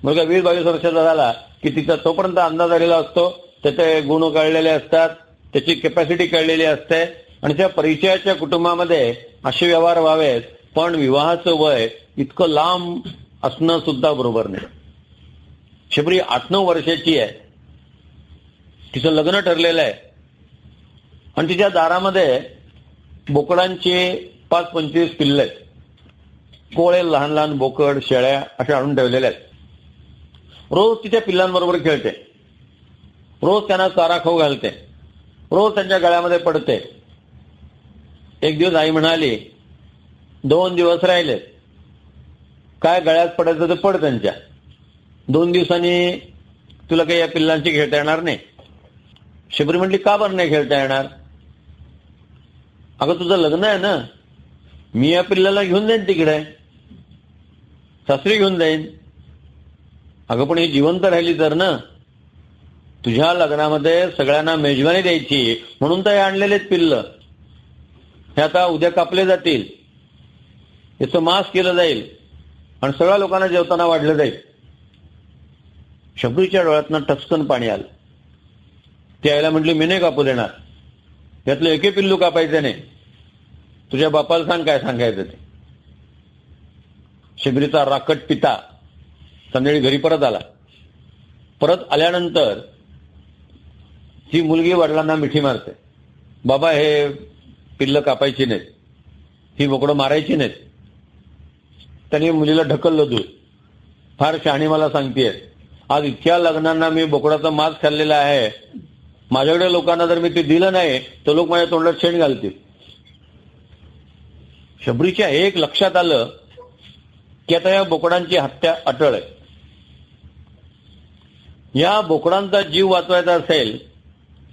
मुलगा 20-22 वर्षाचा झाला की तिचा तोपर्यंत अंदाज आलेला असतो, त्याचे गुण कळलेले असतात, त्याची कॅपॅसिटी कळलेली असते आणि त्या परिचयाच्या कुटुंबामध्ये असे व्यवहार व्हावेत. पण विवाहाचं वय इतकं लांब असणं सुद्धा बरोबर नाही. शबरी 8-9 वर्षाची आहे, तिचं लग्न ठरलेलं आहे आणि तिच्या दारामध्ये बोकडांची 5-25 पिल्ले आहेत. कोळे, लहान लहान बोकड, शेळ्या अशा आणून ठेवलेल्या आहेत. रोज तिच्या पिल्लांबरोबर खेळते, रोज त्यांना चारा खाऊ घालते, रोज त्यांच्या गळ्यामध्ये पडते. एक दिवस आई म्हणाली, 2 दिवस राहिले, काय गळ्यात पडायचं तर पड त्यांच्या, 2 दिवसांनी तुला काही या पिल्लांची खेळता येणार नाही. शबरी म्हटली, का बरं नाही खेळता येणार? अगं तुझं लग्न आहे ना, मी या पिल्लाला घेऊन जाईन तिकडे, सासरी घेऊन जाईन. अगं पण ही जिवंत राहिली तर ना, तुझ्या लग्नामध्ये सगळ्यांना मेजवानी द्यायची म्हणून तर हे आणलेलेच पिल्ल, हे आता उद्या कापले जातील, याचं मांस केलं जाईल आणि सगळ्या लोकांना जेवताना वाढलं जाईल. शबरीच्या डोळ्यातनं टचकन पाणी आलं. ती आईला म्हटली, मी नाही कापू देणार, यातलं एके पिल्लू कापायचं नाही, तुझ्या बापाला सांग काय सांगायचं ते. शबरीचा राकट पिता संध्याकाळी घरी परत आला. परत आल्यानंतर ती मुलगी वडिलांना मिठी मारते, बाबा हे पिल्ल कापायची नाहीत, ही बोकडं मारायची नाहीत. त्यांनी मुलीला ढकललं दूर, फार शहाणी मला सांगतेय, आज इतक्या लग्नांना मी बोकडाचा मांस खाल्लेला आहे, माझ्याकडे लोकांना जर मी ते दिलं नाही तर लोक माझ्या तोंडात शेण घालतील. शबरीच्या एक लक्षात आलं की आता या बोकडांची हत्या अटळ आहे. या बोकडांचा जीव वाचवायचा असेल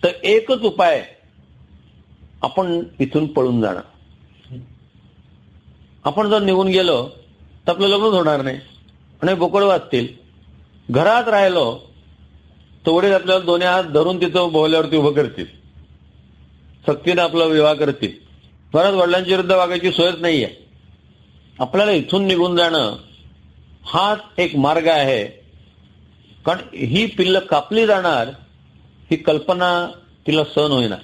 तर एकच उपाय, आपण इथून पळून जाणं. आपण जर निघून गेलो तर आपलं लग्नच होणार नाही आणि बोकड वाचतील. घरात राहिलो तर वडील आपल्याला दोन्ही हात धरून तिथं बोहल्यावरती उभं करतील, सक्तीनं आपला विवाह करतील. परत वडिलांच्या विरुद्ध वागायची सोयच नाहीये. आपल्याला इथून निघून जाणं हाच एक मार्ग आहे. कारण ही पिल्ल कापली जाणार ही कल्पना तिला सहन होईना.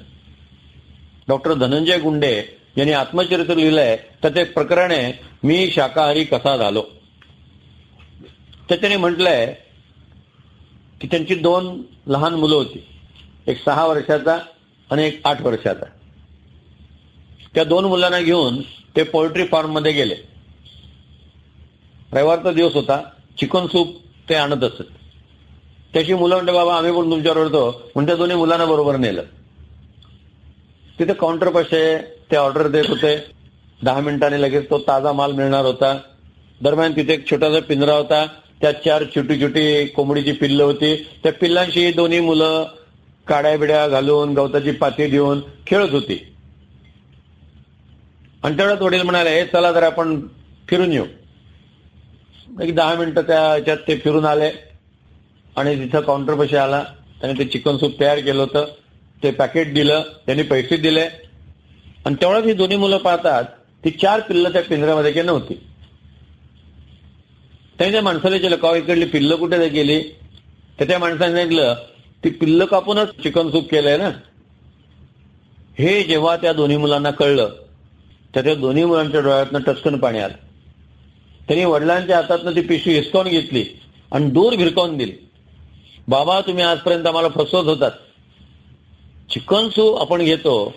डॉक्टर धनंजय गुंडे यांनी आत्मचरित्र लिहिलंय, तर ते प्रकरण आहे मी शाकाहारी कसा झालो. तर त्यांनी म्हटलंय की त्यांची 2 लहान मुलं होती, एक 6 वर्षाचा आणि एक 8 वर्षाचा. त्या 2 मुलांना घेऊन ते पोल्ट्री फार्म मध्ये गेले. रविवारचा दिवस होता. चिकन सूप ते आणत असत. त्याची मुलं म्हणते, बाबा आम्ही पण तुमच्यावर येतो. म्हणून त्या दोन्ही मुलांना बरोबर नेलं. तिथे काउंटर पाशी ते ऑर्डर देत होते. 10 मिनिटांनी लगेच तो ताजा माल मिळणार होता. दरम्यान तिथे एक छोटासा पिंजरा होता. त्यात 4 छोटी छोटी कोंबडीची पिल्लं होती. त्या पिल्लांशी दोन्ही मुलं काड्या बिड्या घालून गवताची पाती देऊन खेळत होती. आणि तेवढ्यात वडील म्हणाले, हे चला जरा आपण फिरून येऊ. एक 10 मिनिटं त्याच्यात ते फिरून आले आणि तिथं काउंटर पाशी आला. त्याने ते चिकन सूप तयार केलं होतं. ते पॅकेट दिलं. त्यांनी पैसे दिले. आणि तेवढ्यात ही दोन्ही मुलं पाहतात ती 4 पिल्लं त्या पिंजऱ्यामध्ये की नव्हती. त्याने त्या माणसाला विचारलं, का इकडली पिल्लं कुठे गेली? तर त्या माणसाने सांगितलं, ती पिल्लं कापूनच चिकन सूप केलंय ना. हे जेव्हा त्या दोन्ही मुलांना कळलं तर त्या दोन्ही मुलांच्या डोळ्यातनं टचकन पाणी आलं. त्यांनी वडिलांच्या हातातनं ती पिशवी हिसकावून घेतली आणि दूर भिरकावून दिली. बाबा, तुम्ही आजपर्यंत आम्हाला फसवत होतात. चिकन सूप आपण घेतो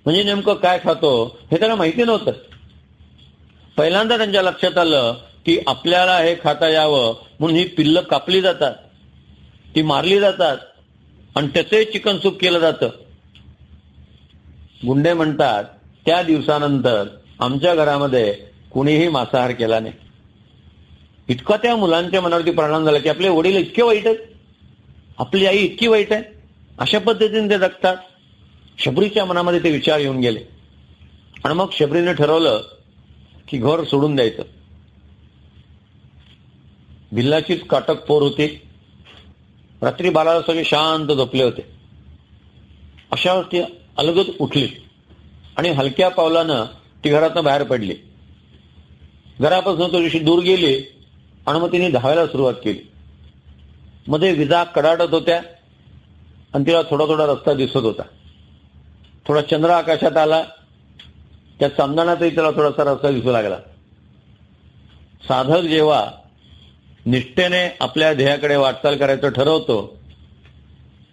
म्हणजे नेमकं काय खातो हे त्यांना माहिती नव्हतं. पहिल्यांदा त्यांच्या लक्षात आलं की आपल्याला हे खाता यावं म्हणून ही पिल्लं कापली जातात, ती मारली जातात आणि त्याचे चिकन सूप केलं जातं. गुंडे म्हणतात, त्या दिवसानंतर आमच्या घरामध्ये कुणीही मांसाहार केला नाही. इतका त्या मुलांच्या मनावरती परिणाम झाला की आपले वडील इतके वाईट आहेत, आपली आई इतकी वाईट आहे, अशा पद्धतीने ते जगतात. शबरीच्या मनामध्ये ते विचार येऊन गेले आणि मग शबरीने ठरवलं की घर सोडून द्यायचं. भिल्लाचीच काटक पोर होती. रात्री 12 सगळे शांत झोपले होते. अशा ती अलगद उठली आणि हलक्या पावलानं ती घरातनं बाहेर पडली. घरापासून थोडीशी दूर गेली आणि मग तिने धावायला सुरुवात केली. मध्ये विजा कडाडत होत्या आणि तिला थोडा थोडा रस्ता दिसत होता. थोडा चंद्र आकाशात आला. त्या चांदण्यातही तिला थोडासा रस्ता दिसू लागला. साधक जेव्हा निष्ठेने आपल्या ध्येयाकडे वाटचाल करायचं ठरवतो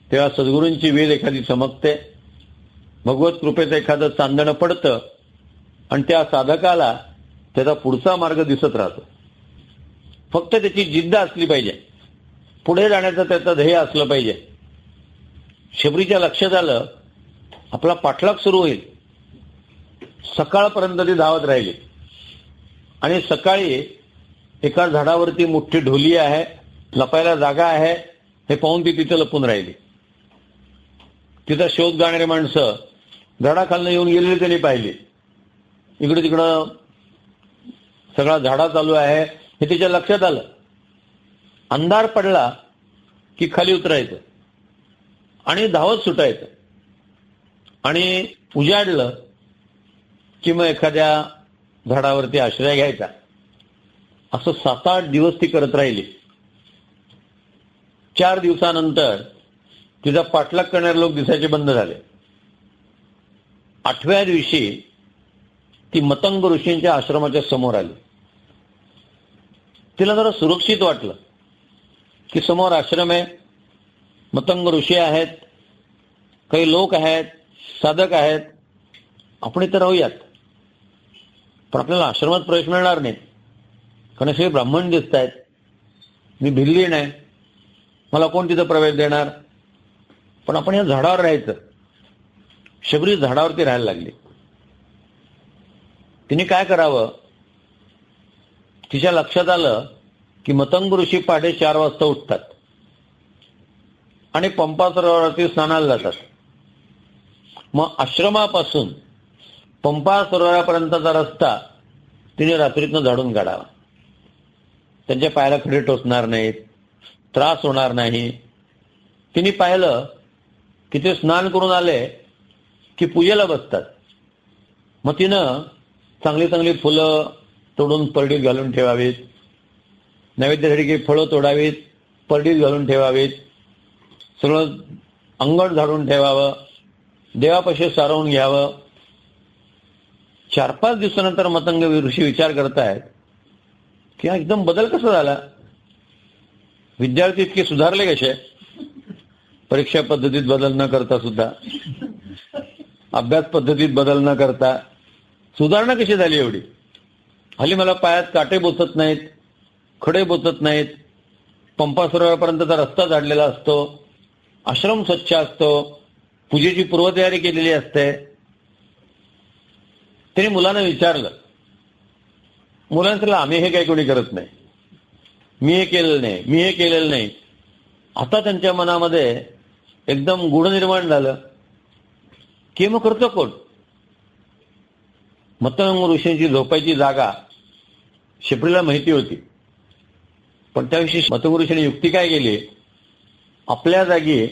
तेव्हा सद्गुरूंची वेल एखादी चमकते, भगवत कृपेचं एखादं चांदणं पडतं आणि त्या साधकाला त्याचा पुढचा मार्ग दिसत राहतो. फक्त त्याची जिद्द असली पाहिजे, पुढे जाण्याचं त्याचं ध्येय असलं पाहिजे. शबरीच्या लक्षात आलं आपला पाठलाग सुरू होईल. सकाळपर्यंत ती धावत राहिली आणि सकाळी एका झाडावरती मोठी ढोली आहे, लपायला जागा आहे हे पाहून ती तिथे लपून राहिली. तिचा शोध घेणारी माणसं झाडाखालनं येऊन गेलेली त्यांनी पाहिली. इकडे तिकडं सगळा झाडा चालू आहे हे तिच्या लक्षात आलं. अंधार पडला की खाली उतरायचं आणि धावत सुटायचं आणि उजाडलं की मग एखाद्या झाडावरती आश्रय घ्यायचा. असं 7-8 दिवस ती करत राहिली. 4 दिवसानंतर तिचा पाठलाग करणारे लोक दिसायचे बंद झाले. 8व्या दिवशी ती मतंग ऋषींच्या आश्रमाच्या समोर आली. तिला जरा सुरक्षित वाटलं की समोर आश्रम आहे, मतंग ऋषी आहेत, काही लोक आहेत, साधक आहेत, आपण इथं राहूयात. पण आपल्याला आश्रमात प्रवेश मिळणार नाही कारण सगळे ब्राह्मण दिसत आहेत. मी भिल्ली नाही, मला कोण तिथं प्रवेश देणार? पण आपण या झाडावर राहायचं. शबरी झाडावरती राहायला लागली. तिने काय करावं? तिच्या लक्षात आलं की मतंग ऋषी पहाटे 4 वाजता उठतात आणि पंपा सरोवरावरती स्नानाला जातात. मग आश्रमापासून पंपा सरोवरापर्यंतचा रस्ता तिने रात्रीतनं झाडून काढावा. त्यांच्या पायाला खडे टोचणार नाहीत, त्रास होणार नाही. तिने पाहिलं की ते स्नान करून आले की पूजेला बसतात. मग तिनं चांगली चांगली फुलं तोडून परडीत घालून ठेवावीत, नैवेद्यासाठी काही फळं तोडावीत, परडीत घालून ठेवावीत, सगळं अंगण झाडून ठेवावं, देवापाशी सारवून घ्यावं. 4-5 दिवसानंतर मतंग ऋषी विचार करतायत की हा एकदम बदल कसा झाला? विद्यार्थी इतके सुधारले कसे? परीक्षा पद्धतीत बदल न करता सुद्धा अभ्यास पद्धतीत बदल न करता सुधारणा कशी झाली एवढी? हल्ली मला पायात काटे बोचत नाहीत, खडे बोचत नाहीत, पंपा सरोवरापर्यंतचा रस्ता झाडलेला असतो, आश्रम स्वच्छ असतो, पूजेची पूर्वतयारी केलेली असते. त्यांनी मुलांना विचारलं. मुलांनी सांगितलं, आम्ही हे काही कोणी करत नाही, मी हे केलेलं नाही, मी हे केलेलं नाही. आता त्यांच्या मनामध्ये एकदम गुढ निर्माण झालं की मग करतो कोण? मतंग ऋषींची झोपायची जागा शबरीला माहिती होती, पण त्याविषयी मतंग ऋषींनी युक्ती काय केली? आपल्या जागी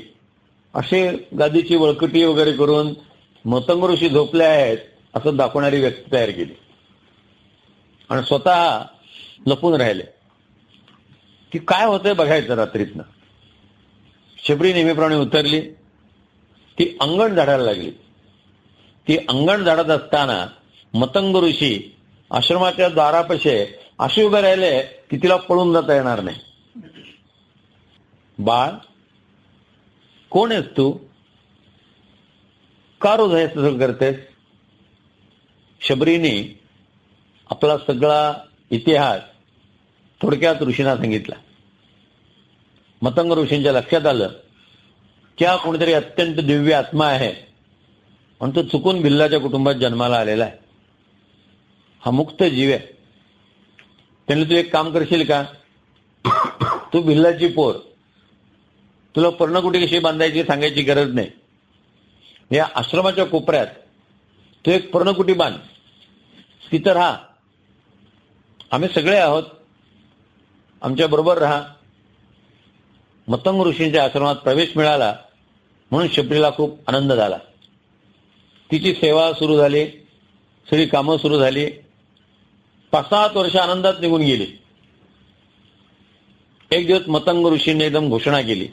असे गादीची वळकटी वगैरे करून मतंग ऋषी झोपले आहेत असं दाखवणारी व्यक्ती तयार केली आणि स्वतः लपून राहिले की काय होतंय बघायचं रात्रीतनं. शबरी नेहमीप्रमाणे उतरली, ती अंगण झाडायला लागली. ती अंगण झाडत असताना मतंग ऋषी आश्रमाच्या दारापाशी असे उभे राहिले की तिला पळून जाता येणार नाही. बाळ, कोण आहेस तू? का रोज हे सगळं करतेस? शबरीने आपला सगळा इतिहास थोडक्यात ऋषींना सांगितला. मतंग ऋषींच्या लक्षात आलं की हा कोणीतरी अत्यंत दिव्य आत्मा आहे आणि तो चुकून भिल्लाच्या कुटुंबात जन्माला आलेला आहे. हा मुक्त जीव आहे. त्यांनी तू एक काम करशील का? तू भिल्लाची पोर, तुला पर्णकुटी कशी बांधायची सांगायची गरज नाही. या आश्रमाच्या कोपऱ्यात तू एक पर्णकुटी बांध, तिथं राहा. आम्ही सगळे आहोत, आमच्या बरोबर राहा. मतंग ऋषींच्या आश्रमात प्रवेश मिळाला म्हणून शबरीला खूप आनंद झाला. तिची सेवा सुरू झाली, सगळी कामं सुरू झाली. 5-7 वर्ष आनंदात निघून गेली. एक दिवस मतंग ऋषींनी एकदम घोषणा केली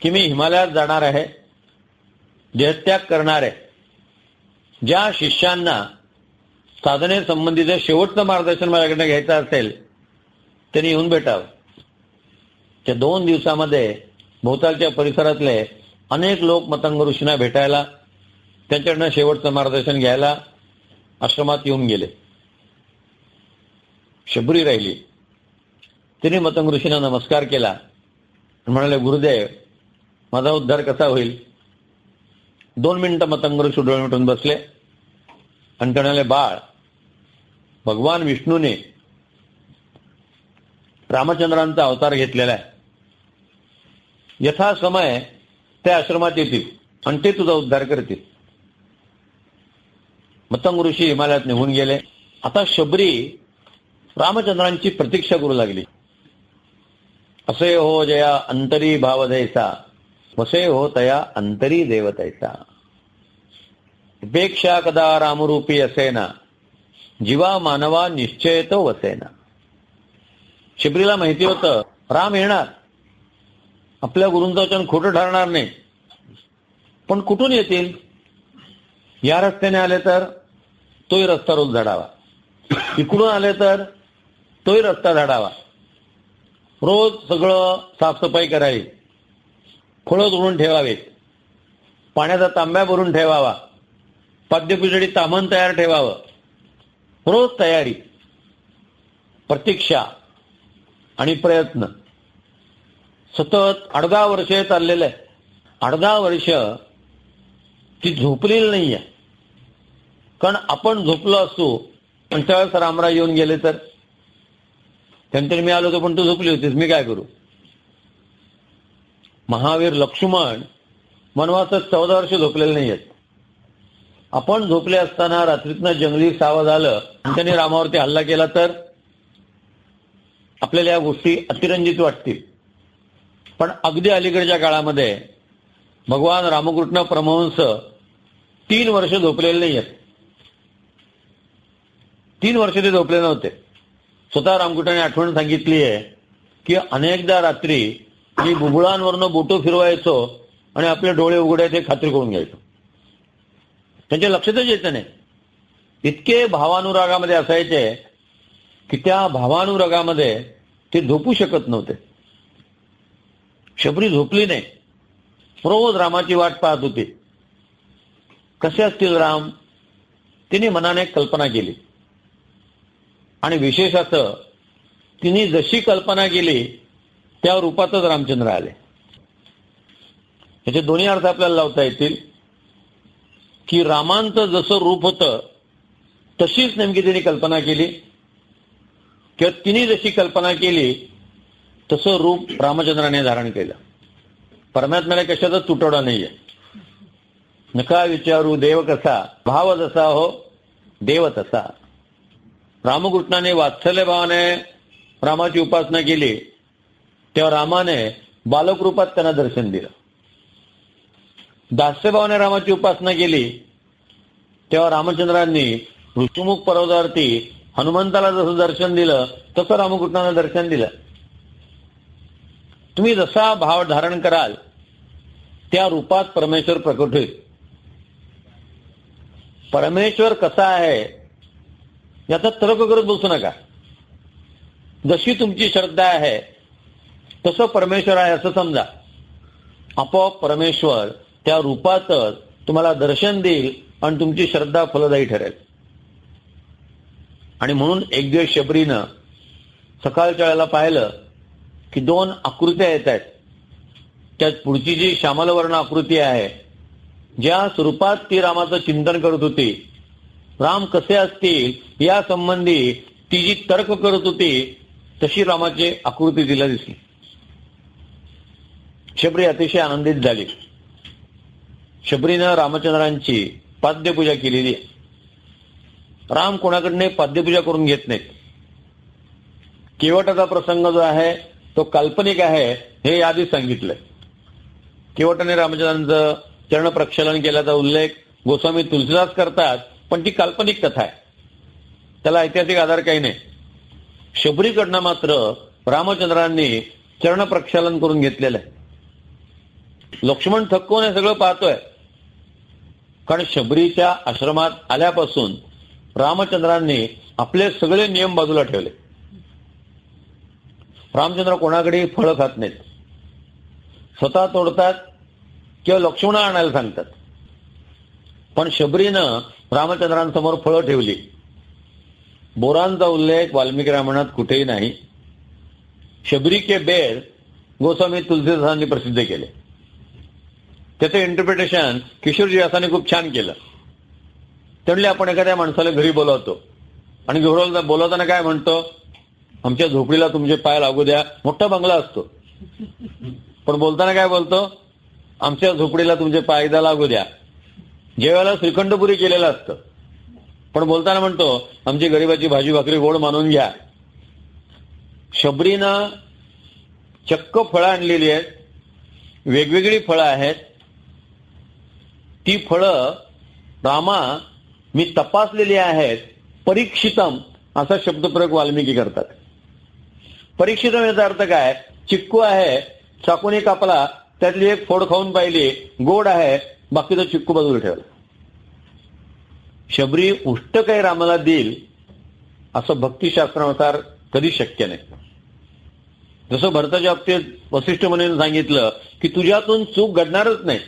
की मी हिमालयात जाणार आहे, देहत्याग करणार आहे. ज्या शिष्यांना साधनेसंबंधीचं शेवटचं मार्गदर्शन माझ्याकडनं घ्यायचं असेल त्यांनी येऊन भेटावं. त्या 2 दिवसामध्ये भोवतालच्या परिसरातले अनेक लोक मतंग ऋषींना भेटायला, त्यांच्याकडनं शेवटचं मार्गदर्शन घ्यायला आश्रमात येऊन गेले. शबरी राहिली. तिने मतंग ऋषींना नमस्कार केला आणि म्हणाले, गुरुदेव, माझा उद्धार कसा होईल? 2 मिनिटं मतंग ऋषी डोळे मिटून बसले आणि म्हणाले, बाळ, भगवान विष्णूने रामचंद्रांचा अवतार घेतलेला आहे. यथा समय त्या आश्रमात येतील आणि ते तुझा उद्धार करतील. मतंग ऋषी हिमालयात निघून गेले. आता शबरी रामचंद्रांची प्रतीक्षा करू लागली. असे हो जया अंतरी भावदैसा, वसे हो तया अंतरी देवतैसा. उपेक्षा कदा रामरूपी असेना, जीवा मानवा निश्चय तो वसेना. शबरीला माहिती होतं राम येणार, आपल्या गुरूंचं वचन खोटं ठरणार नाही. पण कुठून येतील? या रस्त्याने आले तर तोही रस्ता रोज झाडावा, इकडून आले तर तोही रस्ता झाडावा. रोज सगळं साफसफाई करावी, फळं तोडून ठेवावीत, पाण्याचा तांब्या भरून ठेवावा, पाद्यपूजेसाठी तामण तयार ठेवावं. रोज तयारी, प्रतीक्षा आणि प्रयत्न सतत 18 वर्षे चाललेलं आहे. 18 वर्ष ती झोपलेली नाहीये. कारण आपण झोपलो असतो पण त्यावेळेस रामराय येऊन गेले तर त्यांनी मी आलो होतो पण तू झोपली होतीस, मी काय करू? महावीर लक्ष्मण वनवासात 14 वर्ष झोपलेले नाही आहेत. आपण झोपले असताना रात्रीतनं जंगली सावध आलं आणि त्यांनी रामावरती हल्ला केला तर आपल्याला या गोष्टी अतिरंजित वाटतील. पण अगदी अलीकडच्या काळामध्ये भगवान रामकृष्ण परमहंस 3 वर्ष झोपलेले नाही आहेत. 3 वर्ष ते झोपले नव्हते. स्वतः रामकृष्णाने आठवण सांगितली आहे की अनेकदा रात्री मी बुबुळांवरनं बोटो फिरवायचो आणि आपले डोळे उघडायचे खात्री करून घ्यायचो. त्यांच्या लक्षातच यायचं नाही. इतके भावानुरागामध्ये असायचे की त्या भावानुरागामध्ये ते झोपू शकत नव्हते. शबरी झोपली नाही, रोज रामाची वाट पाहत होती. कसे असतील राम, तिने मनाने कल्पना केली. आणि विशेष असं, तिने जशी कल्पना केली त्या रूपातच रामचंद्र आले. याचे दोन्ही अर्थ आपल्याला लावता येतील की रामांचं जसं रूप होतं तशीच नेमकी तिने कल्पना केली, किंवा तिने जशी कल्पना केली तसं रूप रामचंद्राने धारण केलं. परमात्म्याला कशाचा तुटवडा नाहीये. नका विचारू देव कसा, भाव जसा हो देव तसा. रामकृष्णाने वात्सल्य भावाने रामाची उपासना केली तेव्हा रामाने बालक रूपात त्यांना दर्शन दिलं. दास्यभावाने रामाची उपासना केली तेव्हा रामचंद्रांनी ऋषीमुख पर्वतावरती हनुमंताला जसं दर्शन दिलं तसं रामकृष्णांना दर्शन दिलं. तुम्ही जसा भाव धारण कराल त्या रूपात परमेश्वर प्रकट होईल. परमेश्वर कसा आहे याचा तर्क करत बसू नका. जशी तुमची श्रद्धा आहे तसं परमेश्वर आहे असं समजा. आपोआप परमेश्वर त्या रूपातच तुम्हाला दर्शन देईल आणि तुमची श्रद्धा फलदायी ठरेल. आणि म्हणून एक दिवस शबरीनं सकाळच्या वेळेला पाहिलं की दोन आकृत्या येत आहेत. त्यात पुढची जी श्यामलवर्ण आकृती आहे, ज्या स्वरूपात ती रामाचं चिंतन करत होती, राम कसे असतील या संबंधी ती जी तर्क करत होती तशी रामाची आकृती तिला दिसली. शबरी अतिशय आनंदित झाली. शबरीनं रामचंद्रांची पाद्यपूजा केलेली आहे. राम कोणाकडने पाद्यपूजा करून घेत नाहीत. केवटाचा प्रसंग जो आहे तो काल्पनिक आहे हे याआधी सांगितलंय. केवटाने रामचंद्रांचं चरण प्रक्षालन केल्याचा उल्लेख गोस्वामी तुलसीदास करतात, पण ती काल्पनिक कथा आहे, त्याला ऐतिहासिक आधार काही नाही. शबरीकडनं मात्र रामचंद्रांनी चरण प्रक्षालन करून घेतलेलं आहे. लक्ष्मण थक्कून हे सगळं पाहतोय, कारण शबरीच्या आश्रमात आल्यापासून रामचंद्रांनी आपले सगळे नियम बाजूला ठेवले. रामचंद्र कोणाकडे फळं खात नाहीत, स्वतः तोडतात किंवा लक्ष्मण आणायला सांगतात. पण शबरीनं रामचंद्रांसमोर फळं ठेवली. बोरांचा उल्लेख वाल्मिकी रामायणात कुठेही नाही. शबरी के बेर गोस्वामी तुलसीदासांनी प्रसिद्ध केले. त्याचं इंटरप्रिटेशन किशोरजी व्यासाने खूप छान केलं. त्यामुळे आपण एखाद्या माणसाला घरी बोलावतो आणि बोलवताना काय म्हणतो, आमच्या झोपडीला तुमचे पाय लागू द्या. मोठा बंगला असतो, पण बोलताना काय बोलतो, आमच्या झोपडीला तुमचे पाय एकदा लागू द्या. जेवायला श्रीखंडपुरी केलेलं असतं, पण बोलताना म्हणतो आमची गरीबाची भाजी भाकरी गोड मानून घ्या. शबरीनं चक्क फळं आणलेली आहेत, वेगवेगळी फळं आहेत. ती फळं रामा मी तपासलेली आहेत. परीक्षितम असा शब्दप्रयोग वाल्मिकी करतात. परीक्षितम याचा अर्थ काय, चिक्कू आहे, चाकूने कापला, त्यातली एक फोड खाऊन पाहिली, गोड आहे, बाकीचं चिक्कू बाजूला ठेवलं. शबरी उष्ट काही रामाला देईल असं भक्तिशास्त्रानुसार कधी शक्य नाही. जसं भरताच्या बाबतीत वसिष्ठ मुनीने सांगितलं की तुझ्यातून चूक घडणारच नाही.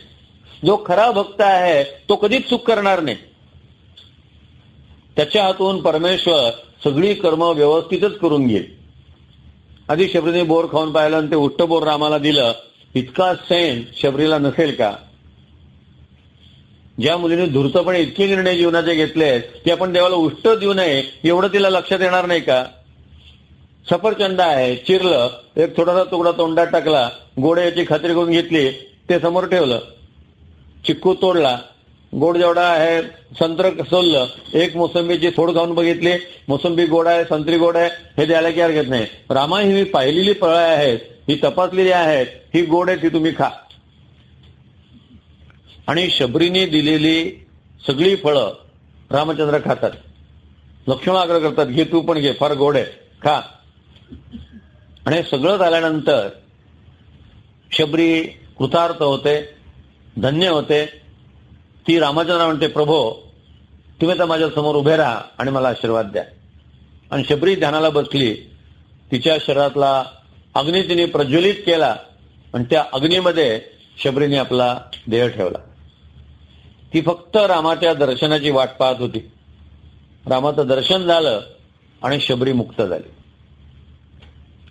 जो खरा भक्त आहे तो कधीच चूक करणार नाही. त्याच्या हातून परमेश्वर सगळी कर्म व्यवस्थितच करून घेईल. आधी शबरीने बोर खाऊन पाहिलं आणि ते उष्ट बोर रामाला दिलं. इतका सेन शबरीला नसेल का? ज्या मुलीने धूर्तपणे इतके निर्णय जीवनाचे घेतले की आपण देवाला उष्ट देऊ नये एवढं तिला लक्षात येणार नाही का? सफरचंद आहे, चिरलं, एक थोडासा तुकडा तोंडात टाकला, गोड याची खात्री करून घेतली, ते समोर ठेवलं. चिक्कू तोडला, गोड जेवढा आहे, संत्र सोललं, एक मोसंबीची थोड खाऊन बघितली, मोसंबी गोड आहे, संत्री गोड आहे, हे द्यायला की हरकत नाही. रामा ही मी पाहिलेली फळं आहेत, ही तपासलेली आहेत, ही गोड आहे, ती तुम्ही खा. आणि शबरीने दिलेली सगळी फळं रामचंद्र खातात. लक्ष्मण आग्रह करतात, घे तू पण घे, फार गोड आहे, खा. आणि सगळं झाल्यानंतर शबरी कृतार्थ होते, धन्य होते. ती रामचंद्र म्हणते, प्रभो तुम्ही तर माझ्या समोर उभे राहा आणि मला आशीर्वाद द्या. आणि शबरी ध्यानाला बसली. तिच्या शरीरातला अग्नी तिने प्रज्वलित केला आणि त्या अग्नीमध्ये शबरीने आपला देह ठेवला. ती फक्त रामाच्या दर्शनाची वाट पाहत होती. रामाचं दर्शन झालं आणि शबरी मुक्त झाली.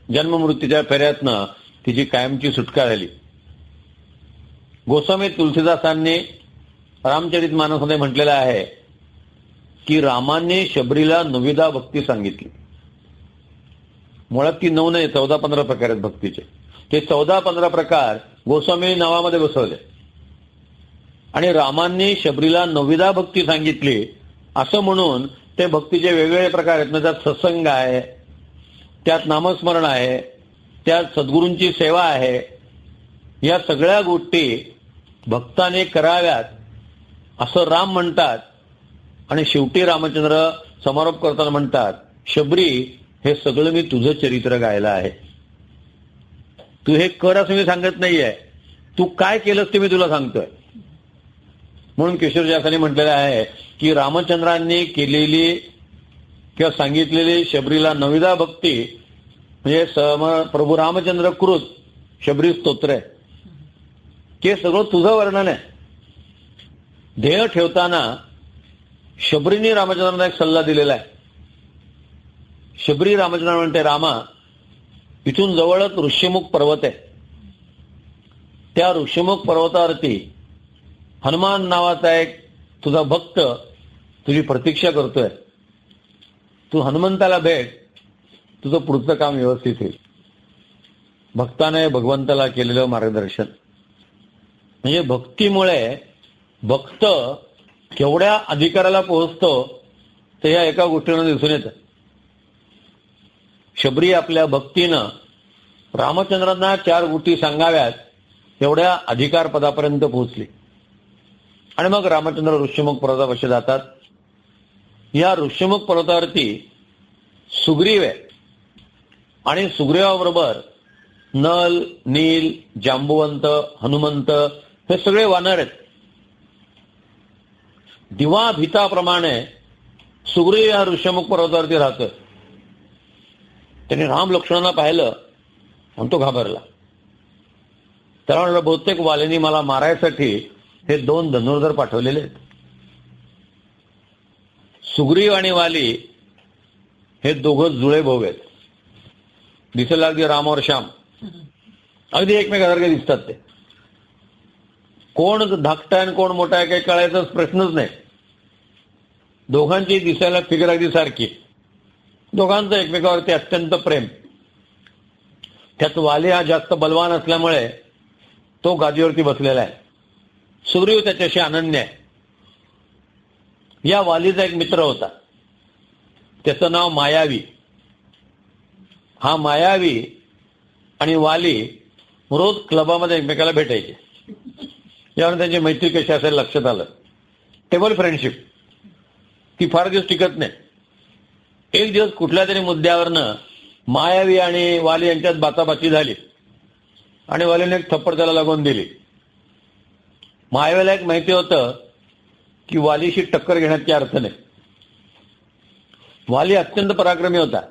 जन्ममृत्यूच्या फेऱ्यातनं तिची कायमची सुटका झाली. गोस्वामी तुलसीदासांनी रामचरितमानसमध्ये म्हटलेलं आहे की रामाने शबरीला 9दा भक्ती सांगितली. मुळात ती 9 नाही, 14-15 प्रकार आहेत भक्तीचे. ते 14-15 प्रकार गोस्वामी नावामध्ये बसवले आणि रामांनी शबरीला 9दा भक्ती सांगितली असं म्हणून ते भक्तीचे वेगवेगळे प्रकार आहेत. त्यात सत्संग आहे, त्यात नामस्मरण आहे, त्यात सद्गुरूंची सेवा आहे. या सगळ्या गोष्टी भक्ताने कराव्यात असं राम म्हणतात. आणि शेवटी रामचंद्र समारोप करताना म्हणतात, शबरी हे सगळं मी तुझं चरित्र गायलं आहे. तू हे कर असं मी सांगत नाहीये, तू काय केलंस ते मी तुला सांगतोय. म्हणून केशवदासांनी म्हटलेलं आहे की रामचंद्रांनी केलेली किंवा सांगितलेली शबरीला 9दा भक्ती म्हणजे प्रभू रामचंद्र कृत शबरी स्तोत्र आहे. ते सगळं तुझं वर्णन आहे. ध्येय ठेवताना शबरीने रामचंद्रांना एक सल्ला दिलेला आहे. शबरी रामचंद्र म्हणते, रामा, इथून जवळच ऋष्यमुख पर्वत आहे. त्या ऋष्यमुख पर्वतावरती हनुमान नावाचा एक तुझा भक्त तुझी प्रतीक्षा करतोय. तू हनुमंताला भेट, तुझं पुढचं काम व्यवस्थित होईल. भक्ताने भगवंताला केलेलं मार्गदर्शन म्हणजे भक्तीमुळे भक्त केवढ्या अधिकाराला पोहोचतो ते या एका गोष्टीनं दिसून येतं. शबरी आपल्या भक्तीनं रामचंद्रांना 4 गोष्टी सांगाव्यात एवढ्या अधिकार पदापर्यंत पोहोचली. आणि मग रामचंद्र ऋष्यमुख पर्वतापाशी जातात. या ऋष्यमुख पर्वतावरती सुग्रीव आहे आणि सुग्रीवाबरोबर नल, नील, जांबुवंत, हनुमंत हे सगळे वानर आहेत. दिवा भीताप्रमाणे सुग्रीव या ऋष्यमुख पर्वतावरती राहतोय. त्यांनी राम लक्ष्मणांना पाहिलं आणि तो घाबरला. त्याला म्हटलं, बहुतेक वालींनी मला मारायसाठी हे 2 धनुर्धर पाठवलेले आहेत. सुग्रीव आणि वाली हे दोघं जुळे भाऊ आहेत. दिसायला अगदी राम और श्याम, अगदी एकमेकासारखे दिसतात. ते कोण धाकटा आणि कोण मोठा आहे काही कळायचा प्रश्नच नाही. दोघांची दिसायला फिगर अगदी सारखी. दोघांचं एकमेकावरती अत्यंत प्रेम. त्यात वाली हा जास्त बलवान असल्यामुळे तो गादीवरती बसलेला आहे. सुग्रीव त्याच्याशी अनन्य आहे. या वालीचा एक मित्र होता, त्याचं नाव मायावी. हा मायावी आणि वाली रोज क्लबामध्ये एकमेकाला भेटायचे. यावर त्यांची मैत्री कशी असेल लक्षात आलं. टेबल फ्रेंडशिप ती फार दिवस टिकत नाही. एक दिवस कुठल्या तरी मुद्द्यावरनं मायावी आणि वाली यांच्यात बाचाबाची झाली आणि वालीने एक थप्पड त्याला लागून दिली. मायावीला एक माहिती होतं की वालीशी टक्कर घेण्यात काही अर्थ नाही. वाली अत्यंत पराक्रमी होता.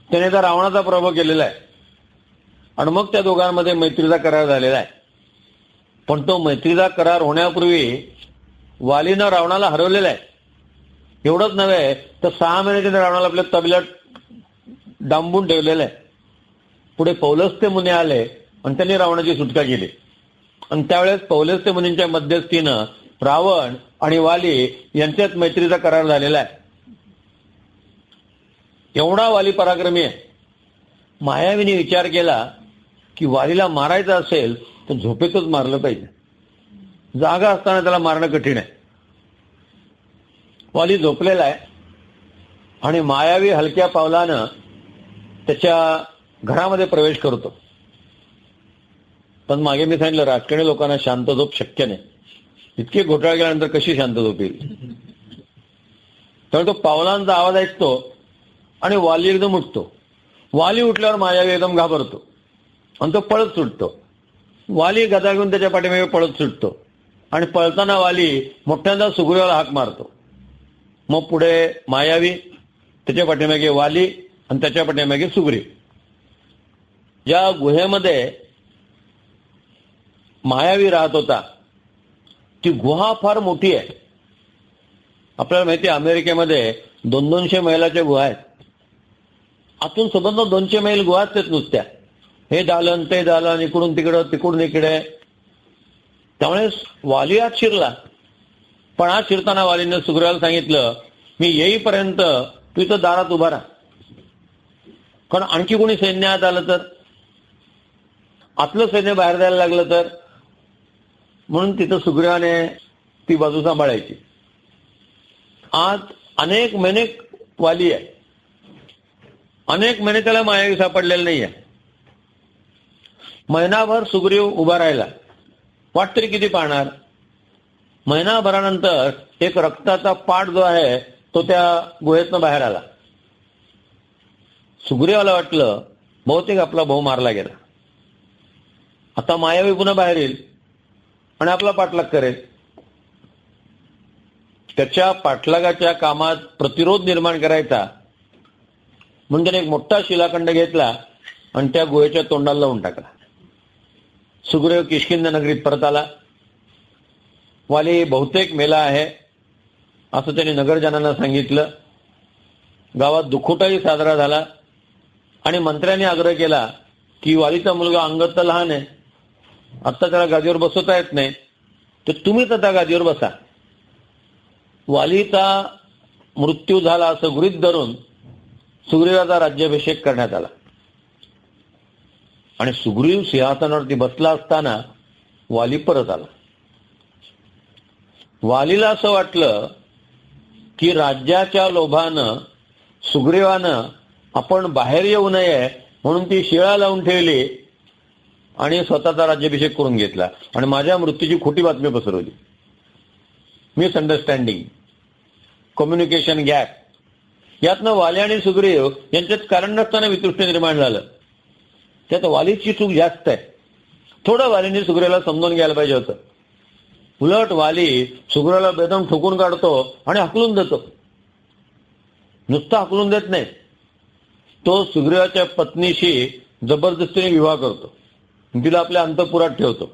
त्याने त्या रावणाचा पराभव केलेला आहे आणि मग त्या दोघांमध्ये मैत्रीचा करार झालेला आहे. पण तो मैत्रीचा करार होण्यापूर्वी वालीनं रावणाला हरवलेला आहे. एवढंच नव्हे तर 6 महिने त्याने रावणाला आपल्या तबल्यात डांबून ठेवलेलं आहे. पुढे पौलस्त्य मुनी आले आणि त्यांनी रावणाची सुटका केली. आणि त्यावेळेस पौलस्त्य मुनींच्या मध्यस्थीनं रावण आणि वाली यांच्यात मैत्रीचा करार झालेला आहे. एवढा वाली पराक्रमी आहे. मायावीने विचार केला की वालीला मारायचं असेल तर झोपेतच मारलं पाहिजे. जागा असताना त्याला मारणं कठीण आहे. वाली झोपलेला आहे आणि मायावी हलक्या पावलानं त्याच्या घरामध्ये प्रवेश करतो. पण मागे मी सांगितलं, राजकारणी लोकांना शांत झोप शक्य नाही. इतके घोटाळे केल्यानंतर कशी शांत झोप येईल. तर तो पावलांचा आवाज ऐकतो आणि वाली एकदम उठतो. वाली उठल्यावर मायावी एकदम घाबरतो आणि तो पळत सुटतो. वाली गदा घेऊन त्याच्या पाठीमागे पळत सुटतो आणि पळताना वाली मोठ्यांदा सुग्रीवाला हाक मारतो. मग पुढे मायावी, त्याच्या पाठीमागे वाली आणि त्याच्या पाठीमागे सुग्रीव. या गुहेमध्ये मायावी राहत होता ती गुहा फार मोठी आहे. आपल्याला माहिती आहे अमेरिकेमध्ये 200 मैलाच्या गुहा आहेत. आतून संबंध 200 मैल गुहाच आहेत नुसत्या. हे दालन ते दालन, इकडून तिकडं तिकडून इकडे. त्यामुळे वाली आत शिरला. पण आज शिरताना वालीने सुग्रीवाला सांगितलं, मी येईपर्यंत तू इथं दारात उभा राहा, कारण आणखी कोणी सैन्य आत आलं तर, आतलं सैन्य बाहेर जायला लागलं तर. म्हणून तिथं सुग्रीवाने ती बाजू सांभाळायची. आज अनेक महिने वाली आहे, अनेक महिने त्याला मायावी सापडलेला नाही आहे. महिनाभर सुग्रीव उभा राहिला. वाट तरी किती पाहणार. महिनाभरानंतर एक रक्ताचा पाट जो आहे तो त्या गुहेतनं बाहेर आला. सुग्रीवाला वाटलं बहुतेक आपला भाऊ मारला गेला. आता मायावी पुन्हा बाहेर येईल आणि आपला पाठलाग करेल. त्याच्या पाठलागाच्या कामात प्रतिरोध निर्माण करायचा म्हणून त्याने एक मोठा शिलाखंड घेतला आणि त्या गुहेच्या तोंडाला लावून टाकला. सुग्रीव किष्किंधा नगरीत परत आला. वाली बहुतेक मेला आहे असं त्यांनी नगरजनांना सांगितलं. गावात दुखोटाही साजरा झाला आणि मंत्र्यांनी आग्रह केला की वालीचा मुलगा अंगद तर लहान आहे, आता त्याला गादीवर बसवता येत नाही, तर तुम्हीच आता गादीवर बसा. वालीचा मृत्यू झाला असं गृहीत धरून सुग्रीवाचा राज्याभिषेक करण्यात आला. आणि सुग्रीव सिंहासनावरती बसला असताना वाली परत आला. वालीला असं वाटलं की राज्याच्या लोभानं सुग्रीवानं आपण बाहेर येऊ नये म्हणून ती शिळा लावून ठेवली आणि स्वतःचा राज्याभिषेक करून घेतला आणि माझ्या मृत्यूची खोटी बातमी पसरवली. मिसअंडरस्टँडिंग, कम्युनिकेशन गॅप, यातनं वाली आणि सुग्रीव यांच्यात कारण नसताना वितृष्ट निर्माण झालं. त्यात वालीची चूक जास्त आहे. थोडं वालीने सुग्रीवाला समजून घ्यायला पाहिजे होतं. उलट वाली सुग्रीवाला बेदम ठोकून काढतो आणि हकलून देतो. नुसतं हकलून देत नाही, तो सुग्रीवाच्या पत्नीशी जबरदस्तीने विवाह करतो, तिला आपल्या अंतःपुरात ठेवतो.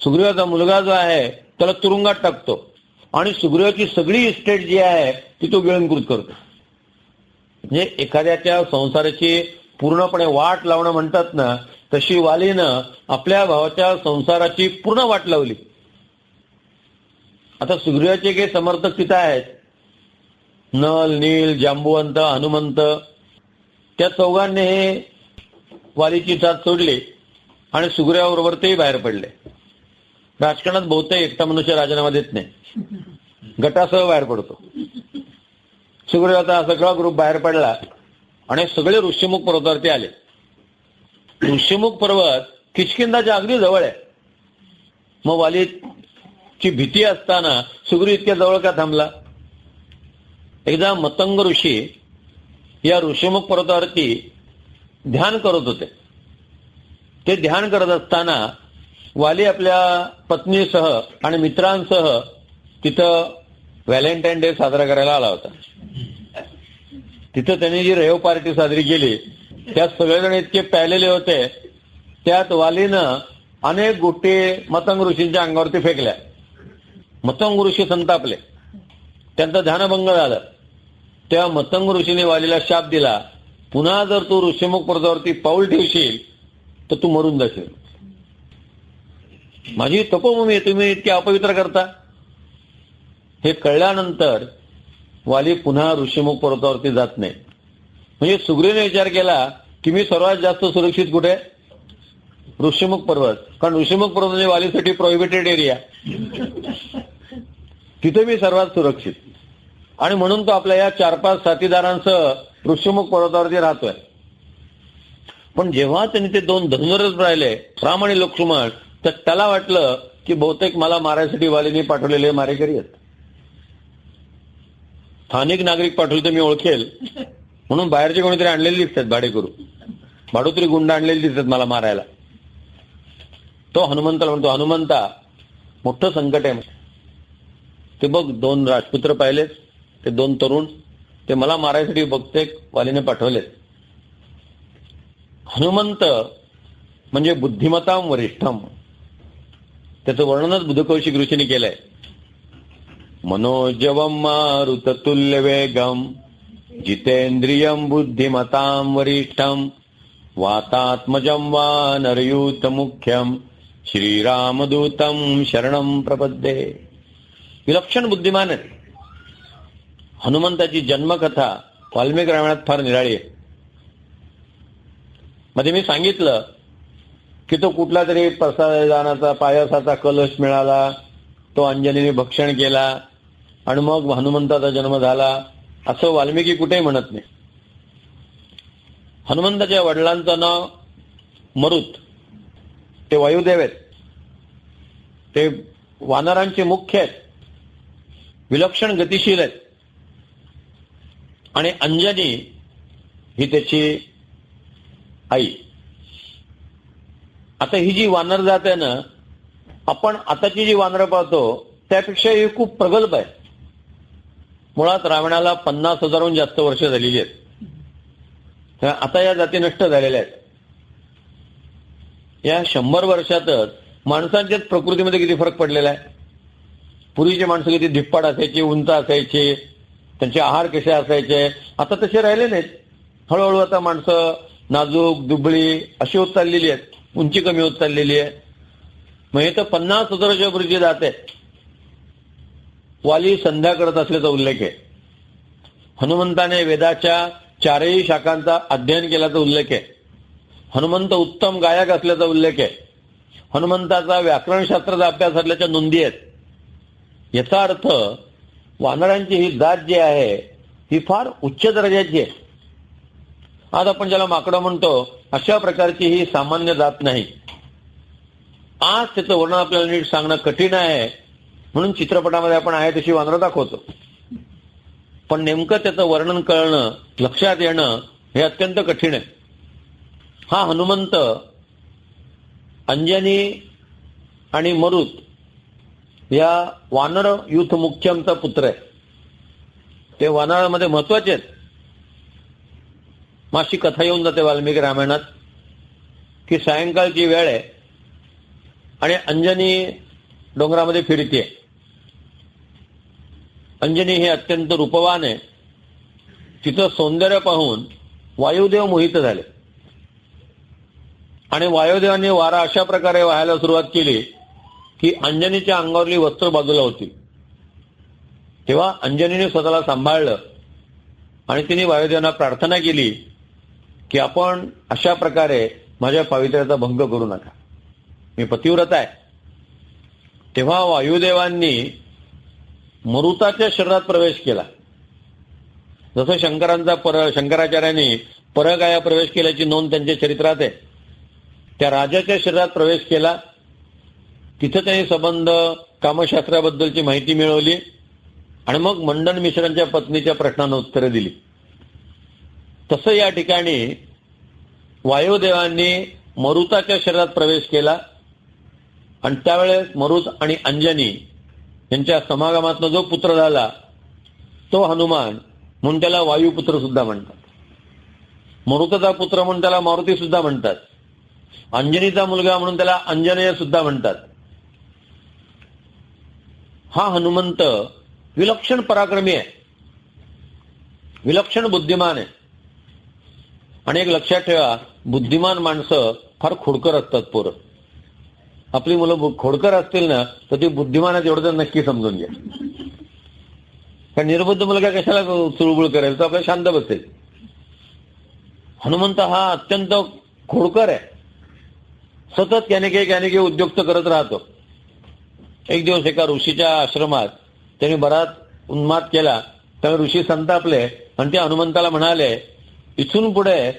सुग्रीवाचा मुलगा जो आहे त्याला तुरुंगात टाकतो आणि सुग्रीवाची सगळी इस्टेट जी आहे ती तो गिळंकृत करतो. म्हणजे एखाद्याच्या संसाराची पूर्णपणे वाट लावणं म्हणतात ना, तशी वालीनं आपल्या भावाच्या संसाराची पूर्ण वाट लावली. आता सुग्रीवाचे काही समर्थक तिथं आहेत, नल, नील, जांबुवंत, हनुमंत. त्या चौघांनी हे वालीची साथ सोडली आणि सुग्रीवाबरोबर तेही बाहेर पडले. राजकारणात बहुतेक एकटा मनुष्य राजीनामा देत नाही, गटासह बाहेर पडतो. सुग्रीवाचा सगळा ग्रुप बाहेर पडला आणि सगळे ऋषीमुख पर्वतावरती आले. ऋषीमुख पर्वत किष्किंधाच्या अगदी जवळ आहे. मग वालीची भीती असताना सुग्रीव इतक्या जवळ का थांबला? एकदा मतंग ऋषी या ऋषीमुख पर्वतावरती ध्यान करत होते. ते ध्यान करत असताना वाली आपल्या पत्नीसह आणि मित्रांसह तिथं व्हॅलेंटाईन डे साजरा करायला आला होता. तिथं त्यांनी जी रेव पार्टी साजरी केली त्यात सगळेजण इतके प्यालेले होते, त्यात वालीनं अनेक गोष्टी मतंग ऋषींच्या अंगावरती फेकल्या. मतंग ऋषी संतापले, त्यांचं ध्यानभंग झालं. तेव्हा मतंग ऋषीने वालीला शाप दिला, पुन्हा जर तू ऋषीमुख पर्वतावरती पाऊल ठेवशील तर तू मरून जाशील. माझी तपोभूमी तुम्ही इतकी अपवित्र करता. हे कळल्यानंतर वाली पुन्हा ऋषीमुख पर्वतावरती जात नाही. म्हणजे सुग्रीवने विचार केला की मी सर्वात जास्त सुरक्षित कुठे? ऋषीमुख पर्वत, कारण ऋषीमुख पर्वत म्हणजे वालीसाठी प्रोहिबिटेड एरिया, तिथे मी सर्वात सुरक्षित. आणि म्हणून तो आपल्या या 4-5 साथीदारांसह ऋषीमुख पर्वतावरती राहतोय. पण जेव्हा त्यांनी ते 2 धनुर्धर राहिले, राम आणि लक्ष्मण, तर त्याला वाटलं की बहुतेक मला मारायसाठी वालीने पाठवलेले मारेकरी आहेत. स्थानिक नागरिक पाठवले तर मी ओळखेल म्हणून बाहेरचे कोणीतरी आणलेले दिसतात, भाडोत्री गुंड आणलेले दिसतात मला मारायला. तो हनुमंताला म्हणतो, हनुमंता मोठं संकट आहे. ते बघ 2 राजपुत्र पाहिलेत, ते 2 तरुण, ते मला मारायसाठी बहुतेक वालीने पाठवलेत. हनुमंत म्हणजे बुद्धिमताम वरिष्ठम, त्याचं वर्णनच बुधकौशिक ऋषीने केलंय. मनोजवम मारुततुल्य वेगम जितेंद्रियम बुद्धिमतां वरिष्ठम वातात्मजं वानरयूत मुख्यम श्रीरामदूतं शरणं प्रपद्ये. विलक्षण बुद्धिमान आहे. हनुमंताची जन्मकथा वाल्मिकी रामायणात फार निराळी आहे. मध्ये मी सांगितलं की तो कुठला तरी प्रसादानाचा पायसाचा कलश मिळाला, तो अंजनीने भक्षण केला आणि मग हनुमंताचा जन्म झाला, असं वाल्मिकी कुठेही म्हणत नाही. हनुमंताच्या वडिलांचं नाव मरुत, ते वायुदेव आहेत, ते वानरांचे मुख्य आहेत, विलक्षण गतिशील आहेत. आणि अंजनी ही त्याची आई. आता ही जी वानर जात आहे ना, आपण आताची जी वानरं पाहतो त्यापेक्षा ही खूप प्रगल्भ आहे. मुळात रावणाला 50,000हून जास्त वर्ष झालेली आहेत. आता या जाती नष्ट झालेल्या आहेत. या 100 वर्षातच माणसांच्याच प्रकृतीमध्ये किती फरक पडलेला आहे. पूर्वीचे माणसं किती धिप्पाड असायचे, उंच असायचे, त्यांचे आहार कसे असायचे, आता तसे राहिले नाहीत. हळूहळू आता माणसं नाजूक दुबळी अशी होत चाललेली आहेत, उंची कमी होत चाललेली आहे. मग हे तर 50,000 पूर्वीची जाते. वाली संध्या करत असल्याचा उल्लेख आहे. हनुमंताने वेदाच्या 4ही शाखांचा अध्ययन केल्याचा उल्लेख आहे. हनुमंत उत्तम गायक असल्याचा उल्लेख आहे. हनुमंताचा व्याकरणशास्त्राचा अभ्यास असल्याच्या नोंदी आहेत. याचा अर्थ वानरांची ही जात जी आहे ही फार उच्च दर्जाची आहे. आज आपण ज्याला माकडं म्हणतो अशा प्रकारची ही सामान्य जात नाही. आज त्याचं वर्णन आपल्याला नीट सांगणं कठीण आहे, म्हणून चित्रपटामध्ये आपण आहे तशी वानरं दाखवतो. पण नेमकं त्याचं वर्णन कळणं, लक्षात येणं हे अत्यंत कठीण आहे. हा हनुमंत अंजनी आणि मरुत या वानर युथ मुख्यमचा पुत्र आहे. ते वानरामध्ये महत्वाचे आहेत. माशी कथा येऊन जाते वाल्मिकी रामायणात की सायंकाळची वेळ आहे आणि अंजनी डोंगरामध्ये फिरते. अंजनी हे अत्यंत रूपवान आहे. तिचं सौंदर्य पाहून वायुदेव मोहित झाले आणि वायुदेवांनी वारा अशा प्रकारे वाहायला सुरुवात केली की अंजनीच्या अंगावरली वस्त्र बाजूला होती. तेव्हा अंजनीने स्वतःला सांभाळलं आणि तिने वायुदेवांना प्रार्थना केली की आपण अशा प्रकारे माझ्या पावित्र्याचा भंग करू नका, मी पतिव्रत आहे. तेव्हा वायुदेवांनी मरुताच्या शरीरात प्रवेश केला. जसं शंकराचार्यांनी परकाया प्रवेश केल्याची नोंद त्यांच्या चरित्रात आहे. त्या राजाच्या शरीरात प्रवेश केला. तिथं त्यांनी संबंध कामशास्त्राबद्दलची माहिती मिळवली आणि मग मंडन मिश्रांच्या पत्नीच्या प्रश्नांना उत्तरे दिली. तसं या ठिकाणी वायुदेवांनी मरुताच्या शरीरात प्रवेश केला आणि त्यावेळेस मरुत आणि अंजनी यांच्या समागमातनं जो पुत्र झाला तो हनुमान म्हणून त्याला वायुपुत्र सुद्धा म्हणतात. मरुताचा पुत्र म्हणून त्याला मारुती सुद्धा म्हणतात. अंजनीचा मुलगा म्हणून त्याला अंजनेय सुद्धा म्हणतात. हा हनुमंत विलक्षण पराक्रमी आहे, विलक्षण बुद्धिमान आहे. आणि एक लक्षात ठेवा, बुद्धिमान माणसं फार खोडकर असतात. पोरं आपली मुलं खोडकर असतील ना तर ती बुद्धिमान आहेत एवढं तर नक्की समजून घ्या. कारण निर्बुद्ध मुलगा कशाला चुळबुळ करेल, तो आपल्या शांत बसेल. हनुमंत हा अत्यंत खोडकर आहे. सतत याने काही उद्योग करत राहतो. एक दिवस एका ऋषीच्या आश्रमात त्यांनी बराच उन्माद केला. त्यामुळे ऋषी संतापले आणि ते हनुमंताला म्हणाले, इथून पुढे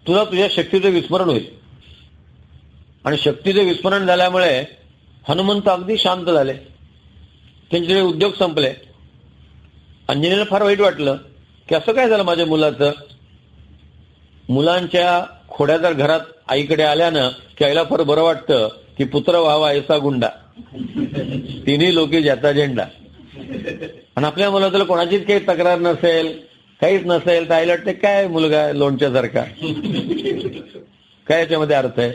तुला तुझ्या शक्तीचे विस्मरण होईल. आणि शक्तीचे विस्मरण झाल्यामुळे हनुमंत अगदी शांत झाले. त्यांचे उद्योग संपले. अंजनीला फार वाईट वाटलं की असं काय झालं माझ्या मुलाचं. मुलांच्या खोड्या जर घरात आईकडे आल्यानं की आईला फार बरं वाटतं की पुत्र व्हावा ऐसा गुंडा, तिन्ही लोकी ज्याचा झेंडा. आणि आपल्या मुलाला कोणाचीच काही तक्रार नसेल, काहीच नसेल तर आईला वाटते काय मुलगा लोणच्यासारखा, काय याच्यामध्ये अर्थ आहे.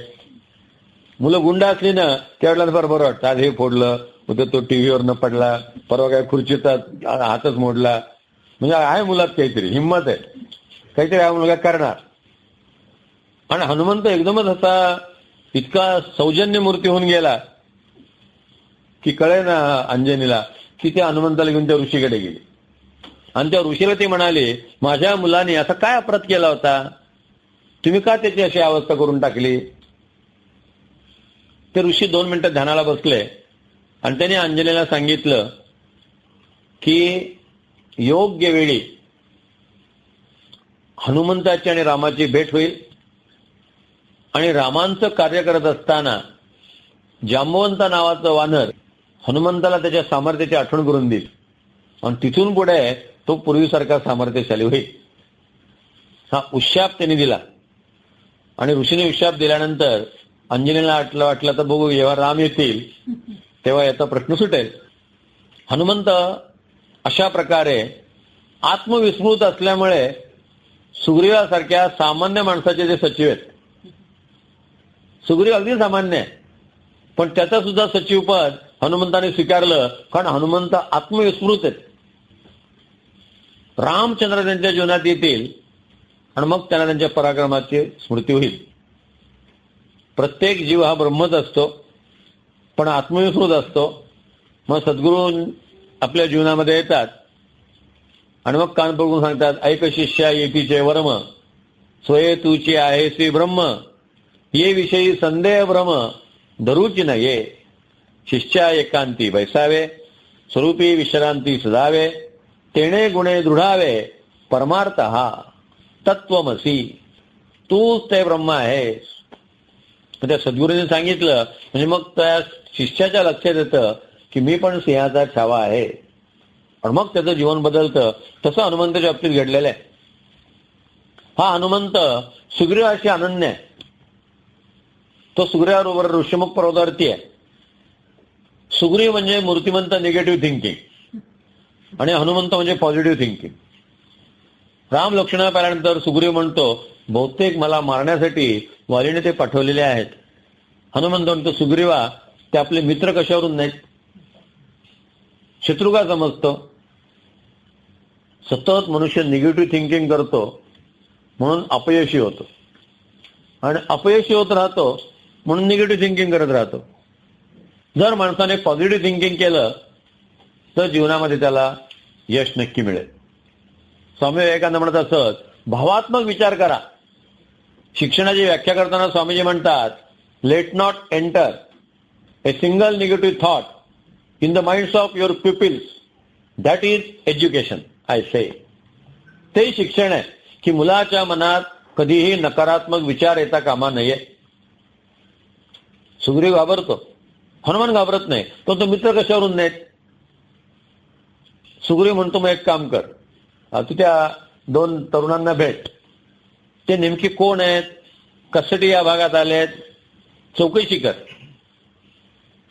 मुलं गुंड असली ना त्यावेळेला बरोबर वाटतं, आज हे फोडलं, उद्या तो टीव्हीवरनं पडला, परवा काय खुर्चीचा हातच मोडला. म्हणजे आहे मुलात काहीतरी हिंमत आहे, काहीतरी हा मुलगा करणार. आणि हनुमंत एकदमच असा इतका सौजन्य मूर्ती होऊन गेला की कळे ना अंजनीला की त्या हनुमंताला घेऊन त्या ऋषीकडे गेली. आणि त्या ऋषीला ती म्हणाली, माझ्या मुलाने असा काय अपराध केला होता, तुम्ही का त्याची अशी अवस्था करून टाकली. ते ऋषी 2 मिनिटं ध्यानाला बसले आणि त्याने अंजनीला सांगितलं की योग्य वेळी हनुमंताची आणि रामाची भेट होईल आणि रामांचं कार्य करत असताना जांबवंत नावाचं वानर हनुमंताला त्याच्या सामर्थ्याची आठवण करून देईल आणि तिथून पुढे तो पूर्वीसारखा सामर्थ्यशाली होईल. हा उशाप त्यांनी दिला. आणि ऋषीने उशाप दिल्यानंतर अंजनीला वाटलं तर बघू जेव्हा राम येतील तेव्हा याचा प्रश्न सुटेल. हनुमंत अशा प्रकारे आत्मविस्मृत असल्यामुळे सुग्रीवासारख्या सामान्य माणसाचे जे सचिव आहेत, सुग्रीव अगदी सामान्य आहे पण त्याचं सुद्धा सचिवपद हनुमंताने स्वीकारलं, कारण हनुमंत आत्मविस्मृत आहेत. रामचंद्र त्यांच्या जीवनात येतील आणि मग त्यांना त्यांच्या पराक्रमाची स्मृती होईल. प्रत्येक जीव हा ब्रह्मच असतो पण आत्मविस्मृत असतो. मग सद्गुरू आपल्या जीवनामध्ये येतात आणि मग कान पकडून सांगतात, ऐक शिष्या येतीचे वर्म, स्वये तुची आहे श्री ब्रह्म, ये विषयी संदेह भ्रम, धरूची न ये, शिष्या एकांती बैसावे, स्वरूपी विश्रांती सदावे, तेणे गुणे दृढावे, परमार्थ हा तत्वमसी, तूच ते ब्रह्म आहेस. त्या सद्गुरूंनी सांगितलं म्हणजे मग त्या शिष्याच्या लक्षात येतं की मी पण सिंहाचा छावा आहे आणि मग त्याचं जीवन बदलतं. तसं हनुमंताच्या बाबतीत घडलेलं आहे. हा हनुमंत सुग्रीवाशी अनन्य आहे. तो सुग्रीवाबरोबर ऋषिमुख पर्वतावरती आहे. सुग्रीव म्हणजे मूर्तिमंत निगेटिव्ह थिंकिंग आणि हनुमंत म्हणजे पॉझिटिव्ह थिंकिंग. राम लक्ष्मणा पाहिल्यानंतर सुग्रीव म्हणतो, बहुतेक मला मारण्यासाठी वालीने ते पाठवलेले आहेत. हनुमंत म्हणतो, सुग्रीवा ते आपले मित्र कशावरून नाहीत, शत्रू का समजतो. सतत मनुष्य निगेटिव्ह थिंकिंग करतो म्हणून अपयशी होतो आणि अपयशी होत राहतो म्हणून निगेटिव्ह थिंकिंग करत राहतो. जर माणसाने पॉझिटिव्ह थिंकिंग केलं तर जीवनामध्ये त्याला यश नक्की मिळेल. स्वामी विवेकानंद म्हणत असत, भावात्मक विचार करा. शिक्षणाची व्याख्या करताना स्वामीजी म्हणतात, let not enter a single negative thought in the minds of your pupils, that is education. I say, ते शिक्षण आहे की मुलाच्या मनात कधीही नकारात्मक विचार येता कामा नये. सुग्रीव घाबरतो, हनुमान घाबरत नाही. तो मित्र कशावरून नाहीत. सुग्रीव म्हणतो, मग एक काम कर, तू त्या 2 तरुणांना भेट. ते नेमके कोण आहेत, कशासाठी या भागात आलेत, चौकशी कर.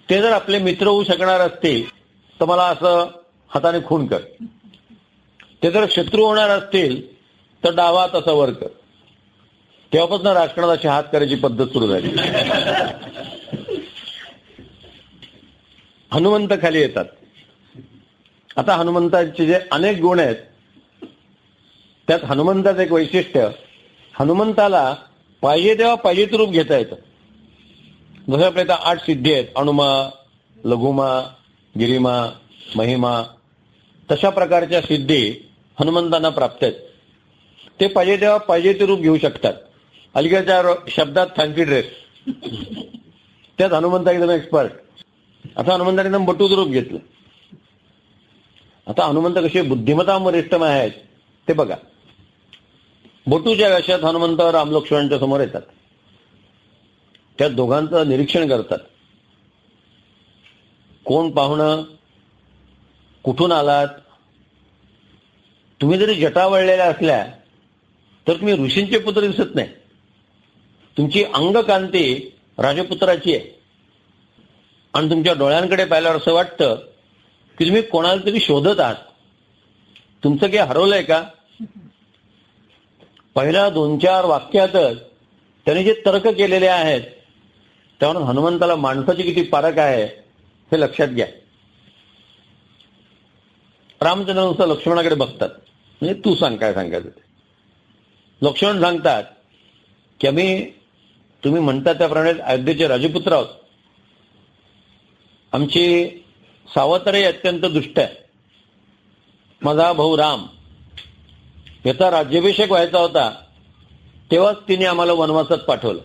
ते जर आपले मित्र होऊ शकणार असतील तर मला असं हाताने खून कर. ते जर शत्रू होणार असतील तर डावा तसा वर कर. तेव्हापासून राजकारणात अशी हात करायची पद्धत सुरू झाली. हनुमंत खाली येतात. आता हनुमंताचे जे अनेक गुण आहेत त्यात हनुमंताचं एक वैशिष्ट्य, हनुमंताला पाहिजे तेव्हा पाहिजे ते रूप घेता येतं. जसं आपल्या इथं 8 सिद्धी आहेत, अणुमा, लघुमा, गिरिमा, महिमा, तशा प्रकारच्या सिद्धी हनुमंतांना प्राप्त आहेत. ते पाहिजे तेव्हा पाहिजे ते रूप घेऊ शकतात. अलीकडच्या शब्दात फॅन्सी ड्रेस, त्यात हनुमंत एकदम एक्सपर्ट. आता हनुमंताने एकदम बटूच रूप घेतलं. आता हनुमंत कसे बुद्धिमत्ता वरिष्ठ आहेत ते बघा. बटूच्या वेशात हनुमंत रामलक्ष्मणांच्या समोर येतात. त्या दोघांचं निरीक्षण करतात. कोण पाहुणं, कुठून आलात. तुम्ही जरी जटा वळलेल्या असल्या तर तुम्ही ऋषींचे पुत्र दिसत नाही. तुमची अंगकांती राजपुत्राची आहे आणि तुमच्या डोळ्यांकडे पाहिल्यावर असं वाटतं की तुम्ही कोणाला तरी शोधत आहात. तुमचं काही हरवलंय का. पहिल्या 2-4 वाक्यातच त्याने जे तर्क केलेले आहेत त्यावरून हनुमंताला माणसाची किती पारख आहे हे लक्षात घ्या. रामचंद्र नुसतं लक्ष्मणाकडे बघतात, म्हणजे तू सांग काय सांगायचं ते. लक्ष्मण सांगतात की तुम्ही म्हणता त्याप्रमाणे अयोध्येचे राजपुत्र आहोत. आमची सावत्रही अत्यंत दुष्ट आहे. माझा भाऊ राम याचा राज्याभिषेक व्हायचा होता, तेव्हाच तिने आम्हाला वनवासात पाठवलं,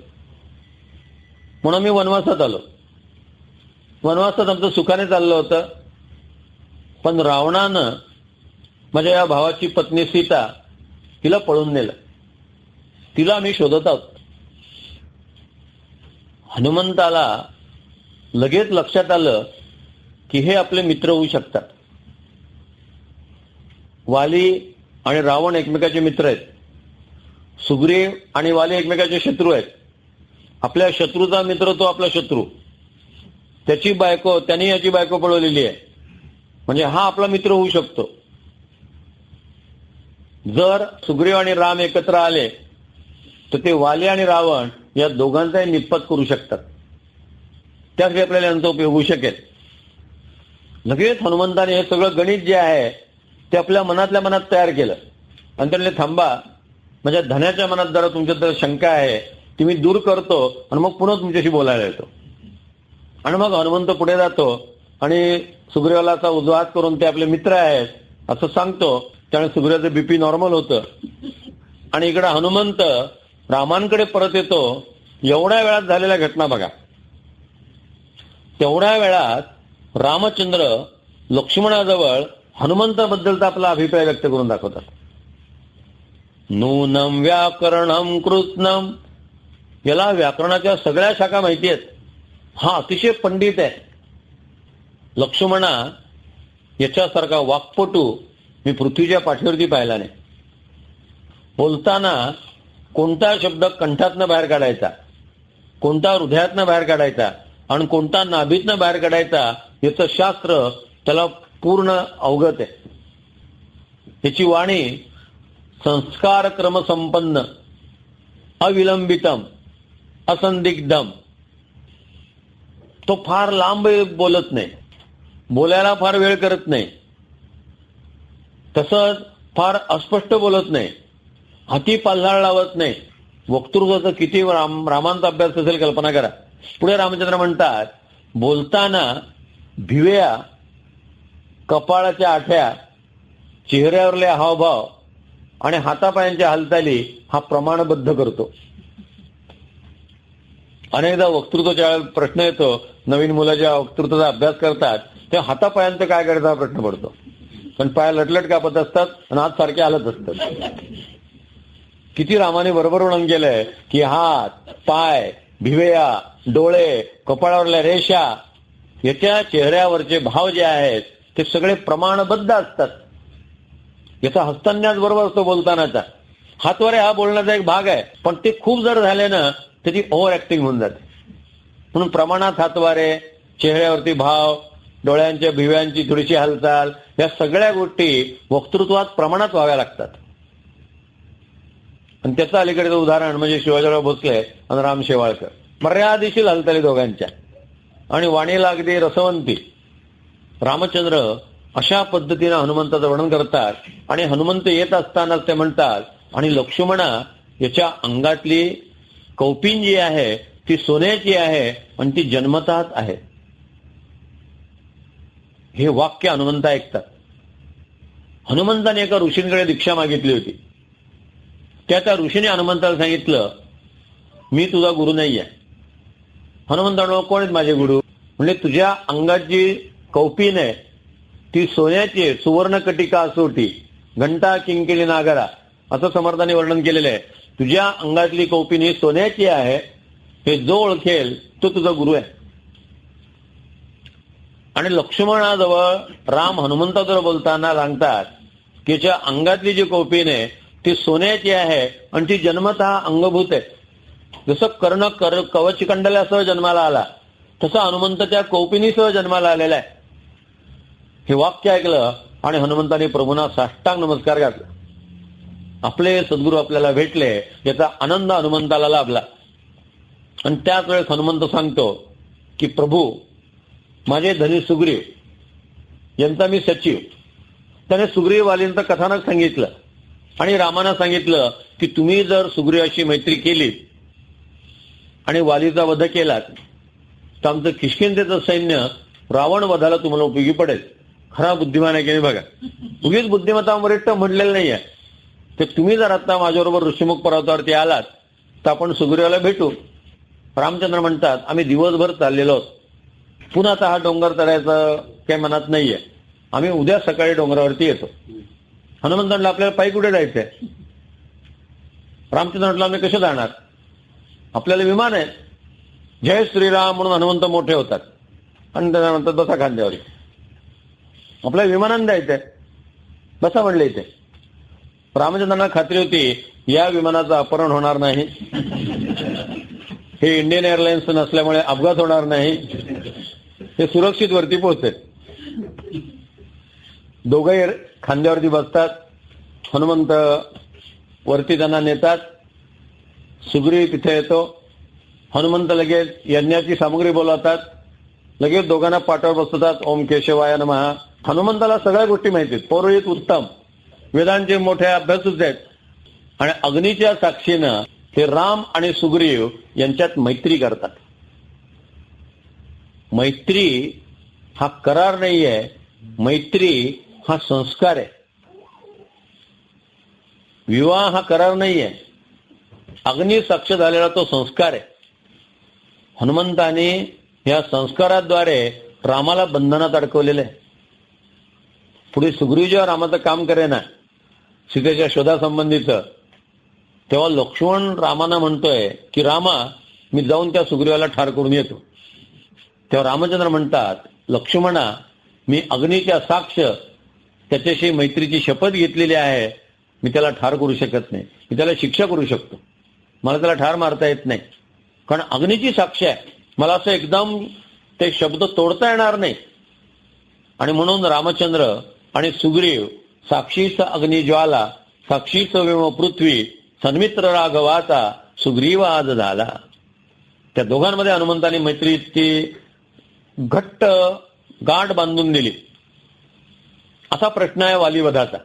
म्हणून आम्ही वनवासात आलो. वनवासात आमचं सुखाने चाललं होतं, पण रावणानं माझ्या या भावाची पत्नी सीता तिला पळून नेलं. तिला आम्ही शोधत आहोत. हनुमंताला लगेच लक्षात आलं की हे आपले मित्र होऊ शकतात. वाली आणि रावण एकमेकाचे मित्र आहेत. सुग्रीव आणि वाली एकमेकाचे शत्रू आहेत. आपल्या शत्रूचा मित्र तो आपला शत्रू, त्याची बायको त्यांनी याची बायको पळवलेली आहे, म्हणजे हा आपला मित्र होऊ शकतो. जर सुग्रीव आणि राम एकत्र आले तर ते वाली आणि रावण या दोघांचाही निपात करू शकतात. त्यासाठी आपल्याला यांचा उपयोग होऊ शकेल. लगेच हनुमंताने हे सगळं गणित जे आहे ते आपल्या मनातल्या मनात तयार केलं आणि त्यांनी थांबा, माझ्या धन्याच्या मनात जरा तुमच्या शंका आहे ती मी दूर करतो आणि मग पुन्हा तुमच्याशी बोलायला येतो. आणि मग हनुमंत पुढे जातो आणि सुग्रीवाला असा उद्वास करून ते आपले मित्र आहेत असं सांगतो. त्यामुळे सुग्रीवाचं बीपी नॉर्मल होतं आणि इकडे हनुमंत रामांकडे परत येतो. एवढ्या वेळात झालेल्या घटना बघा. तेवढ्या वेळात रामचंद्र लक्ष्मणाजवळ हनुमंताबद्दलचा आपला अभिप्राय व्यक्त करून दाखवतात. नूनम व्याकरणम कृत्नम, याला व्याकरणाच्या सगळ्या शाखा माहिती आहेत. हा अतिशय पंडित आहे. लक्ष्मणा याच्यासारखा वाक्पटू मी पृथ्वीच्या पाठीवरती पाहिला नाही. बोलताना कोणता शब्द कंठातनं बाहेर काढायचा, कोणता हृदयातनं बाहेर काढायचा आणि कोणता नाभीतनं बाहेर काढायचा याचं शास्त्र त्याला पूर्ण अवगत आहे. याची वाणी संस्कार क्रम संपन्न, अविलंबितम, असंदिग्धम. तो फार लांब बोलत नाही, बोलायला फार वेळ करत नाही, तसंच फार अस्पष्ट बोलत नाही, हाती पाल्हाळ लावत नाही. वक्तृत्वाचा किती रामांचा अभ्यास असेल कल्पना करा. पुढे रामचंद्र म्हणतात, बोलताना भिव्या, कपाळाच्या आठ्या, चेहऱ्यावरले हावभाव आणि हातापायांच्या हालचाली हा प्रमाणबद्ध करतो. अनेकदा वक्तृत्वाच्या वेळेला प्रश्न येतो, नवीन मुलं जेव्हा वक्तृत्वाचा अभ्यास करतात तेव्हा हातापायांचं काय करायचा हा प्रश्न पडतो. पण पाय लटलट कापत असतात आणि हात सारखे हालत असतात. किती रामाने बरोबर वर्णन केलंय की हात, पाय, भिवया, डोळे, कपाळावरल्या रेषा, याच्या चेहऱ्यावरचे भाव जे आहेत ते सगळे प्रमाणबद्ध असतात. याचा हस्तान्यास बरोबर असतो बोलतानाचा. हातवारे हा बोलण्याचा एक भाग आहे, पण ते खूप जर झाल्यानं त्याची ओव्हर ऍक्टिंग होऊन जाते. म्हणून प्रमाणात हातवारे, चेहऱ्यावरती भाव, डोळ्यांच्या भिव्यांची थोडीशी हालचाल, या सगळ्या गोष्टी वक्तृत्वात प्रमाणात व्हाव्या लागतात. आणि त्याचं अलीकडचं उदाहरण म्हणजे शिवाजीराव भोसले आणि राम शेवाळकर. मर्यादेशील हालचाली दोघांच्या आणि वाणीला अगदी रसवंती. रामचंद्र अशा पद्धतीने हनुमंताचं वर्णन करतात आणि हनुमंत येत असताना ते म्हणतात, आणि लक्ष्मणा याच्या अंगातली कौपिन जी आहे ती सोन्याची आहे आणि ती जन्मतःच आहे. हे वाक्य हनुमंत ऐकतात. हनुमंताने एका ऋषींकडे दीक्षा मागितली होती. त्या ऋषीने हनुमंताला सांगितलं, मी तुझा गुरु नाही आहे. हनुमंताने, कोण आहेत माझे गुरु? म्हणजे तुझ्या अंगाची कौपिन आहे ती सोन्याची आहे, सुवर्णकटिका असोटी, घंटा किंकिणी नागरा, असं समर्थाने वर्णन केलेलं आहे. तुझ्या अंगातली कौपिन ही सोन्याची आहे, हे जो ओळखेल तो तुझा गुरु आहे. आणि लक्ष्मणाजवळ राम हनुमंताजवळ बोलताना सांगतात की याच्या अंगातली जी कौपिन आहे ती सोन्याची आहे आणि ती जन्मतः अंगभूत आहे. जसं कर्ण कवच कंडल्यासह जन्माला आला तसा हनुमंत त्या कौपिनीसह जन्माला आलेला आहे. हे वाक्य ऐकलं आणि हनुमंताने प्रभूंना साष्टांग नमस्कार घातला. आपले सद्गुरू आपल्याला भेटले याचा आनंद हनुमंताला लाभला. आणि त्याच वेळेस हनुमंत सांगतो की प्रभू, माझे धनी सुग्रीव यांचा मी सचिव. त्याने सुग्रीव वालींचं कथानक सांगितलं आणि रामाना सांगितलं की तुम्ही जर सुग्रीवाशी मैत्री केलीत आणि वालीचा वध केलात तर आमचं किष्किंधेचं सैन्य रावण वधाला तुम्हाला उपयोगी पडेल. खरा बुद्धिमान आहे की नाही बघा. उगीच बुद्धिमत्ता वरिष्ठ म्हटलेलं नाहीये. तर तुम्ही जर आता माझ्याबरोबर ऋषीमुख पर्वतावरती आलात तर आपण सुग्रीवाला भेटू. रामचंद्र म्हणतात आम्ही दिवसभर चाललेलो आहोत, पुन्हा आता हा डोंगर चढायचं काही मनात नाहीये, आम्ही उद्या सकाळी डोंगरावरती येतो. हनुमंत म्हटलं आपल्याला पायी कुठे जायचंय? रामचंद्र म्हटलं आम्ही कसे जाणार, आपल्याला विमान आहे. जय श्रीराम म्हणून हनुमंत मोठे होतात आणि त्याला म्हणतात बसा खांद्यावर, आपल्याला विमानानं जायचंय, बसा म्हणले इथे. रामचंद्रांना खात्री होती या विमानाचं अपहरण होणार नाही, हे इंडियन एअरलाइन्स नसल्यामुळे अपघात होणार नाही, हे सुरक्षित वरती पोहोचेल. दोघंही खांद्यावरती बसतात. हनुमंत वरती त्यांना नेतात. सुग्रीव तिथे येतो. हनुमंत लगेच यज्ञाची सामुग्री बोलावतात. लगेच दोघांना पाठावर बसतात. ओम केशवाय नमः. हनुमंताला सगळ्या गोष्टी माहिती आहेत. पौरोहित उत्तम, वेदांचे मोठे अभ्यासूच आहेत. आणि अग्नीच्या साक्षीनं ते राम आणि सुग्रीव यांच्यात मैत्री करतात. मैत्री हा करार नाहीये, मैत्री हा संस्कार आहे. विवाह हा करार नाहीये, अग्नी साक्ष झालेला तो संस्कार आहे. हनुमंताने या संस्काराद्वारे रामाला बंधनात अडकवलेलं आहे. पुढे सुग्रीव जेव्हा रामाचं काम करेना सीतेच्या शोधासंबंधीचं, तेव्हा लक्ष्मण रामाना म्हणतोय की रामा, मी जाऊन त्या सुग्रीवाला ठार करून येतो. तेव्हा रामचंद्र म्हणतात लक्ष्मणा, मी अग्नीच्या साक्ष त्याच्याशी मैत्रीची शपथ घेतलेली आहे, मी त्याला ठार करू शकत नाही, मी त्याला शिक्षा करू शकतो, मला त्याला ठार मारता येत नाही, कारण अग्नीची साक्ष आहे, मला असं एकदम ते शब्द तोडता येणार नाही. आणि म्हणून रामचंद्र आणि सुग्रीव साक्षीच अग्निज्वाला, साक्षीच विम पृथ्वी, सन्मित्र राघवाचा सुग्रीव आज झाला. त्या दोघांमध्ये हनुमंताने मैत्री इतकी घट्ट गाठ बांधून दिली. असा प्रश्न आहे वालीवधाचा.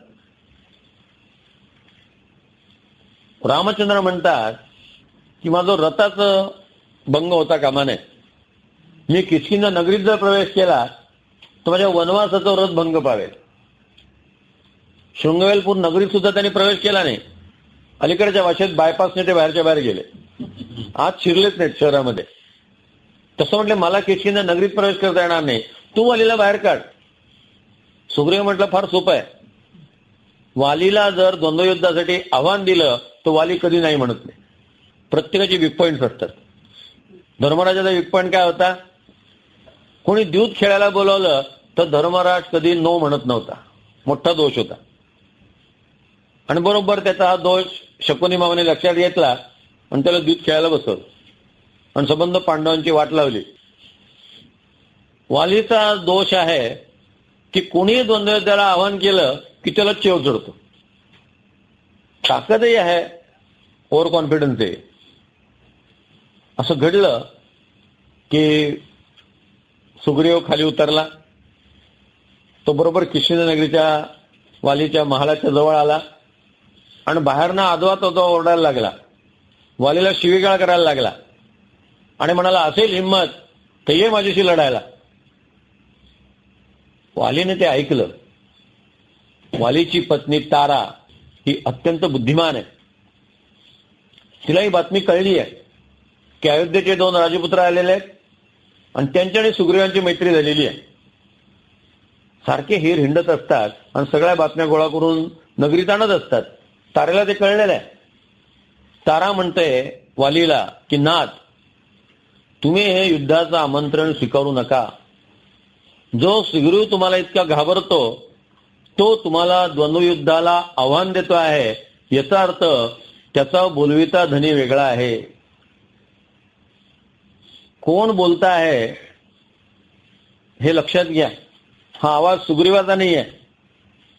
रामचंद्र म्हणतात की माझं रथाचं भंग होता कामा नये. मी किष्किंधा नगरीत जर प्रवेश केला तर माझ्या वनवासाचा रथ भंग पावेल. शृंगवेलपूर नगरीत सुद्धा त्यांनी प्रवेश केला नाही. अलीकडच्या भाषेत बायपासने ते बाहेरच्या बाहेर गेले, आज शिरलेच नाहीत शहरामध्ये. तसं म्हटलं मला किष्किंधा नगरीत प्रवेश करता येणार नाही, तू वालीला बाहेर काढ. सुग्रीव म्हटलं फार सोपं आहे. वालीला जर द्वंद्वयुद्धासाठी आव्हान दिलं तर वाली कधी नाही म्हणत नाही. प्रत्येकाची वीक पॉइंट्स असतात. धर्मराजाचा वीक पॉइंट काय होता? कोणी द्यूत खेळायला बोलवलं तर धर्मराज कधी नो म्हणत नव्हता. मोठा दोष होता. आणि बरोबर त्याचा हा दोष शकुनी मामाने लक्षात घेतला आणि त्याला द्यूत खेळायला बसवलं आणि संबंध पांडवांची वाट लावली. वालीचा दोष आहे की कोणीही द्वंद्वयुद्धाला आव्हान केलं की त्याला चेव चढतो. ताकदही आहे, ओव्हर कॉन्फिडन्स आहे. असं घडलं की सुग्रीव खाली उतरला. तो बरोबर किष्किंधा नगरीच्या वालीच्या महालाच्या जवळ आला आणि बाहेरनं आदवा तो ओरडायला लागला. वालीला शिवीगाळ करायला लागला आणि म्हणाला असेल हिंमत तर ये माझ्याशी लढायला. वालीने ते ऐकलं. वालीची पत्नी तारा ही अत्यंत बुद्धिमान आहे. तिला ही बातमी कळली आहे की अयोध्येचे 2 राजपुत्र आलेले आहेत आणि त्यांच्याने सुग्रीवांची मैत्री झालेली आहे. सारखे हेर हिंडत असतात आणि सगळ्या बातम्या गोळा करून नगरीत आणत असतात. तारेला ते कळलेलं आहे. तारा म्हणते वालीला की नाथ, तुम्ही हे युद्धाचं आमंत्रण स्वीकारू नका. जो सुग्रीव तुम्हाला इतका घाबरतो तो तुम्हाला द्वंद्वयुद्धाला आव्हान देतो आहे, याचा अर्थ त्याचा बोलविता धनी वेगळा आहे. कोण बोलता आहे हे लक्षात घ्या. हा आवाज सुग्रीवाचा नाही आहे,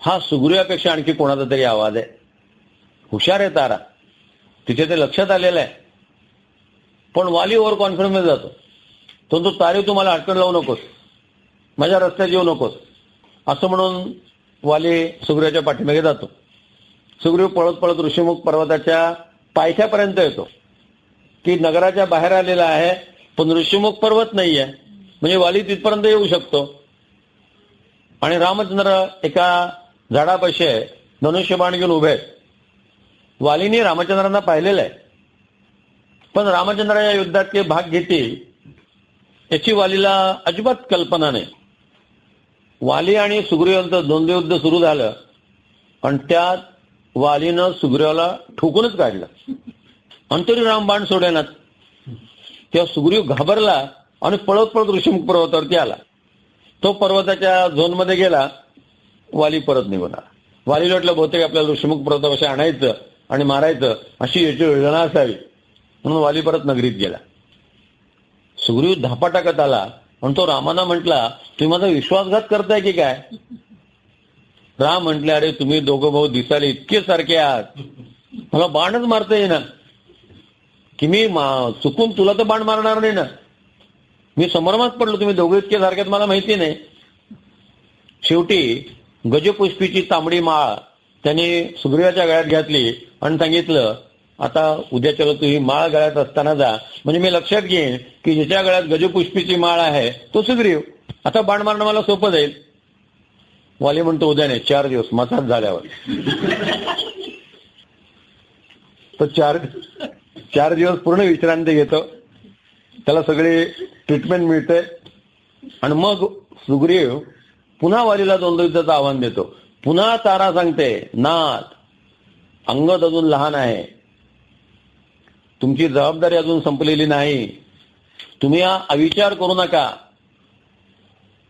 हा सुग्रीवापेक्षा आणखी कोणाचा तरी आवाज आहे. हुशार आहे तारा, तिथे ते लक्षात आलेलं आहे. पण वाली ओव्हर कॉन्फिडन्स जातो. तो तारे तुम्हाला अडकण लावू नकोस, माझ्या रस्त्यात येऊ नकोस असं म्हणून वाली सुग्रीवाच्या पाठीमागे जातो. सुग्रीव पळत पळत ऋषीमुख पर्वताच्या पायथ्यापर्यंत येतो की नगराच्या बाहेर आलेला आहे, पण ऋषीमुख पर्वत नाहीये, म्हणजे वाली तिथपर्यंत येऊ शकतो. आणि रामचंद्र एका झाडापाशी धनुष्यबाण घेऊन उभे आहेत. वालीने रामचंद्रांना पाहिलेलं आहे, पण रामचंद्र या युद्धात ते भाग घेतील याची वालीला अजिबात कल्पना नाही. वाली आणि सुग्रीवांचं द्वंद्व युद्ध सुरू झालं आणि त्यात वालीनं सुग्रीवाला ठोकूनच काढलं आणि तरी राम बाण सोडेनात. तेव्हा सुग्रीव घाबरला आणि पळत पळत ऋषीमुख पर्वतावरती आला. तो पर्वताच्या झोनमध्ये गेला, वाली परत निघून आला. वालीला वाटलं बहुतेक आपल्याला ऋषीमुख पर्वतापाशी आणायचं आणि मारायचं अशी याची योजना असावी, म्हणून वाली परत नगरीत गेला. सुग्रीव धापा टाकत आला आणि तो रामाना म्हटला, तुम्ही माझा विश्वासघात करताय की काय? राम म्हटले, अरे तुम्ही दोघं भाऊ दिसायला इतके सारखे आहात, मला बाणच मारता येईना की मी चुकून तुला तर बाण मारणार नाही ना. मी संभ्रमात पडलो, तुम्ही दोघे इतके सारखेत मला माहिती नाही. शेवटी गजपुष्पीची तांबडी माळ त्याने सुग्रीवाच्या गळ्यात घातली आणि सांगितलं, आता उद्याच्याला तू ही माळ गळ्यात असताना जा, म्हणजे मी लक्षात घेईन की ज्याच्या गळ्यात गजपुष्पीची माळ आहे तो सुग्रीव. आता बाण मारणं मला सोपं जाईल. वाली म्हणतो, उद्या नाही, 4 दिवस मसाज झाल्यावर. तो 4 दिवस पूर्ण विश्रांती घेतो, त्याला सगळी ट्रीटमेंट मिळते आणि मग सुग्रीव पुन्हा वालीला द्वंद्वयुद्धाचं आव्हान देतो. पुन्हा तारा सांगते, नाथ, अंगद अजून लहान आहे, तुमची जबाबदारी अजून संपलेली नाही, तुम्ही हा अविचार करू नका.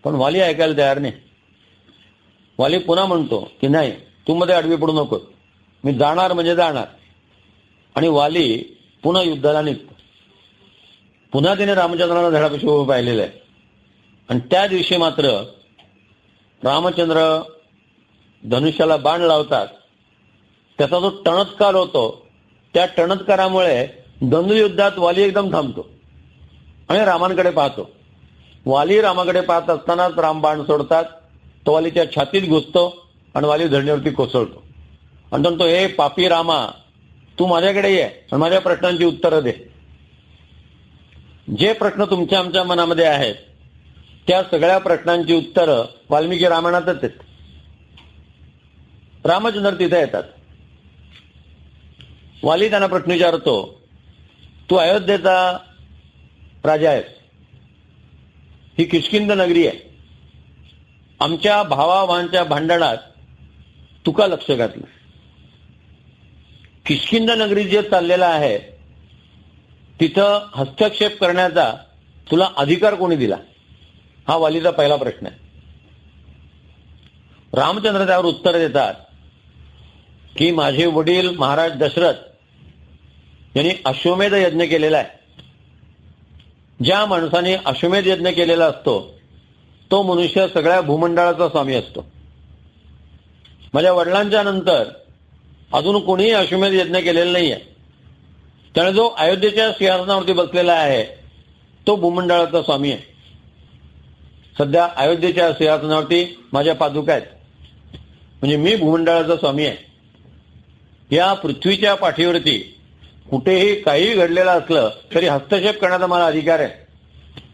पण वाली ऐकायला तयार नाही. वाली पुन्हा म्हणतो की नाही, तू मध्ये आडवी पडू नको, मी जाणार म्हणजे जाणार. आणि वाली पुन्हा युद्धाला निघतो. पुन्हा तिने रामचंद्राला झाडापाशी उभं पाहिलेलं आहे. आणि त्या दिवशी मात्र रामचंद्र धनुष्याला बाण लावतात, त्याचा जो टणत्कार होतो, त्या टणत्कारामुळे द्वंद्वयुद्धात वाली एकदम थांबतो आणि रामांकडे पाहतो. वाली रामाकडे पाहत असतानाच राम बाण सोडतात. तो वालीच्या छातीत घुसतो आणि वाली धरणीवरती कोसळतो आणि म्हणतो, हे पापी रामा, तू माझ्याकडे ये आणि माझ्या प्रश्नांची उत्तरं दे. जे प्रश्न तुमच्या आमच्या मनामध्ये आहेत त्या सगळ्या प्रश्नांची उत्तरं वाल्मिकी रामायणातच आहेत. रामचंद्र तिथे येतात. वाली त्यांना प्रश्न विचारतो, तू अयोध्येचा राजा आहेस, ही किष्किंध नगरी आहे, आमच्या भावाभावांच्या भांडणात तुका लक्ष घातलं. किष्किंध नगरी जे चाललेलं आहे तिथं हस्तक्षेप करण्याचा तुला अधिकार कोणी दिला? हा वालीचा पहिला प्रश्न आहे. रामचंद्र त्यावर उत्तर देतात की माझे वडील महाराज दशरथ यांनी अश्वमेध यज्ञ केलेला आहे. ज्या माणसाने अश्वमेध यज्ञ केलेला असतो तो मनुष्य सगळ्या भूमंडळाचा स्वामी असतो. माझ्या वडिलांच्या नंतर अजून कोणीही अश्वमेध यज्ञ केलेला नाहीये. त्याने जो अयोध्येच्या सिंहासनावरती बसलेला आहे तो भूमंडळाचा स्वामी आहे. सध्या अयोध्येच्या सिंहासनावरती माझ्या पादुका आहेत, म्हणजे मी भूमंडळाचा स्वामी आहे. या पृथ्वीच्या पाठीवरती कुठेही काही घडलेलं असलं तरी हस्तक्षेप करण्याचा मला अधिकार आहे.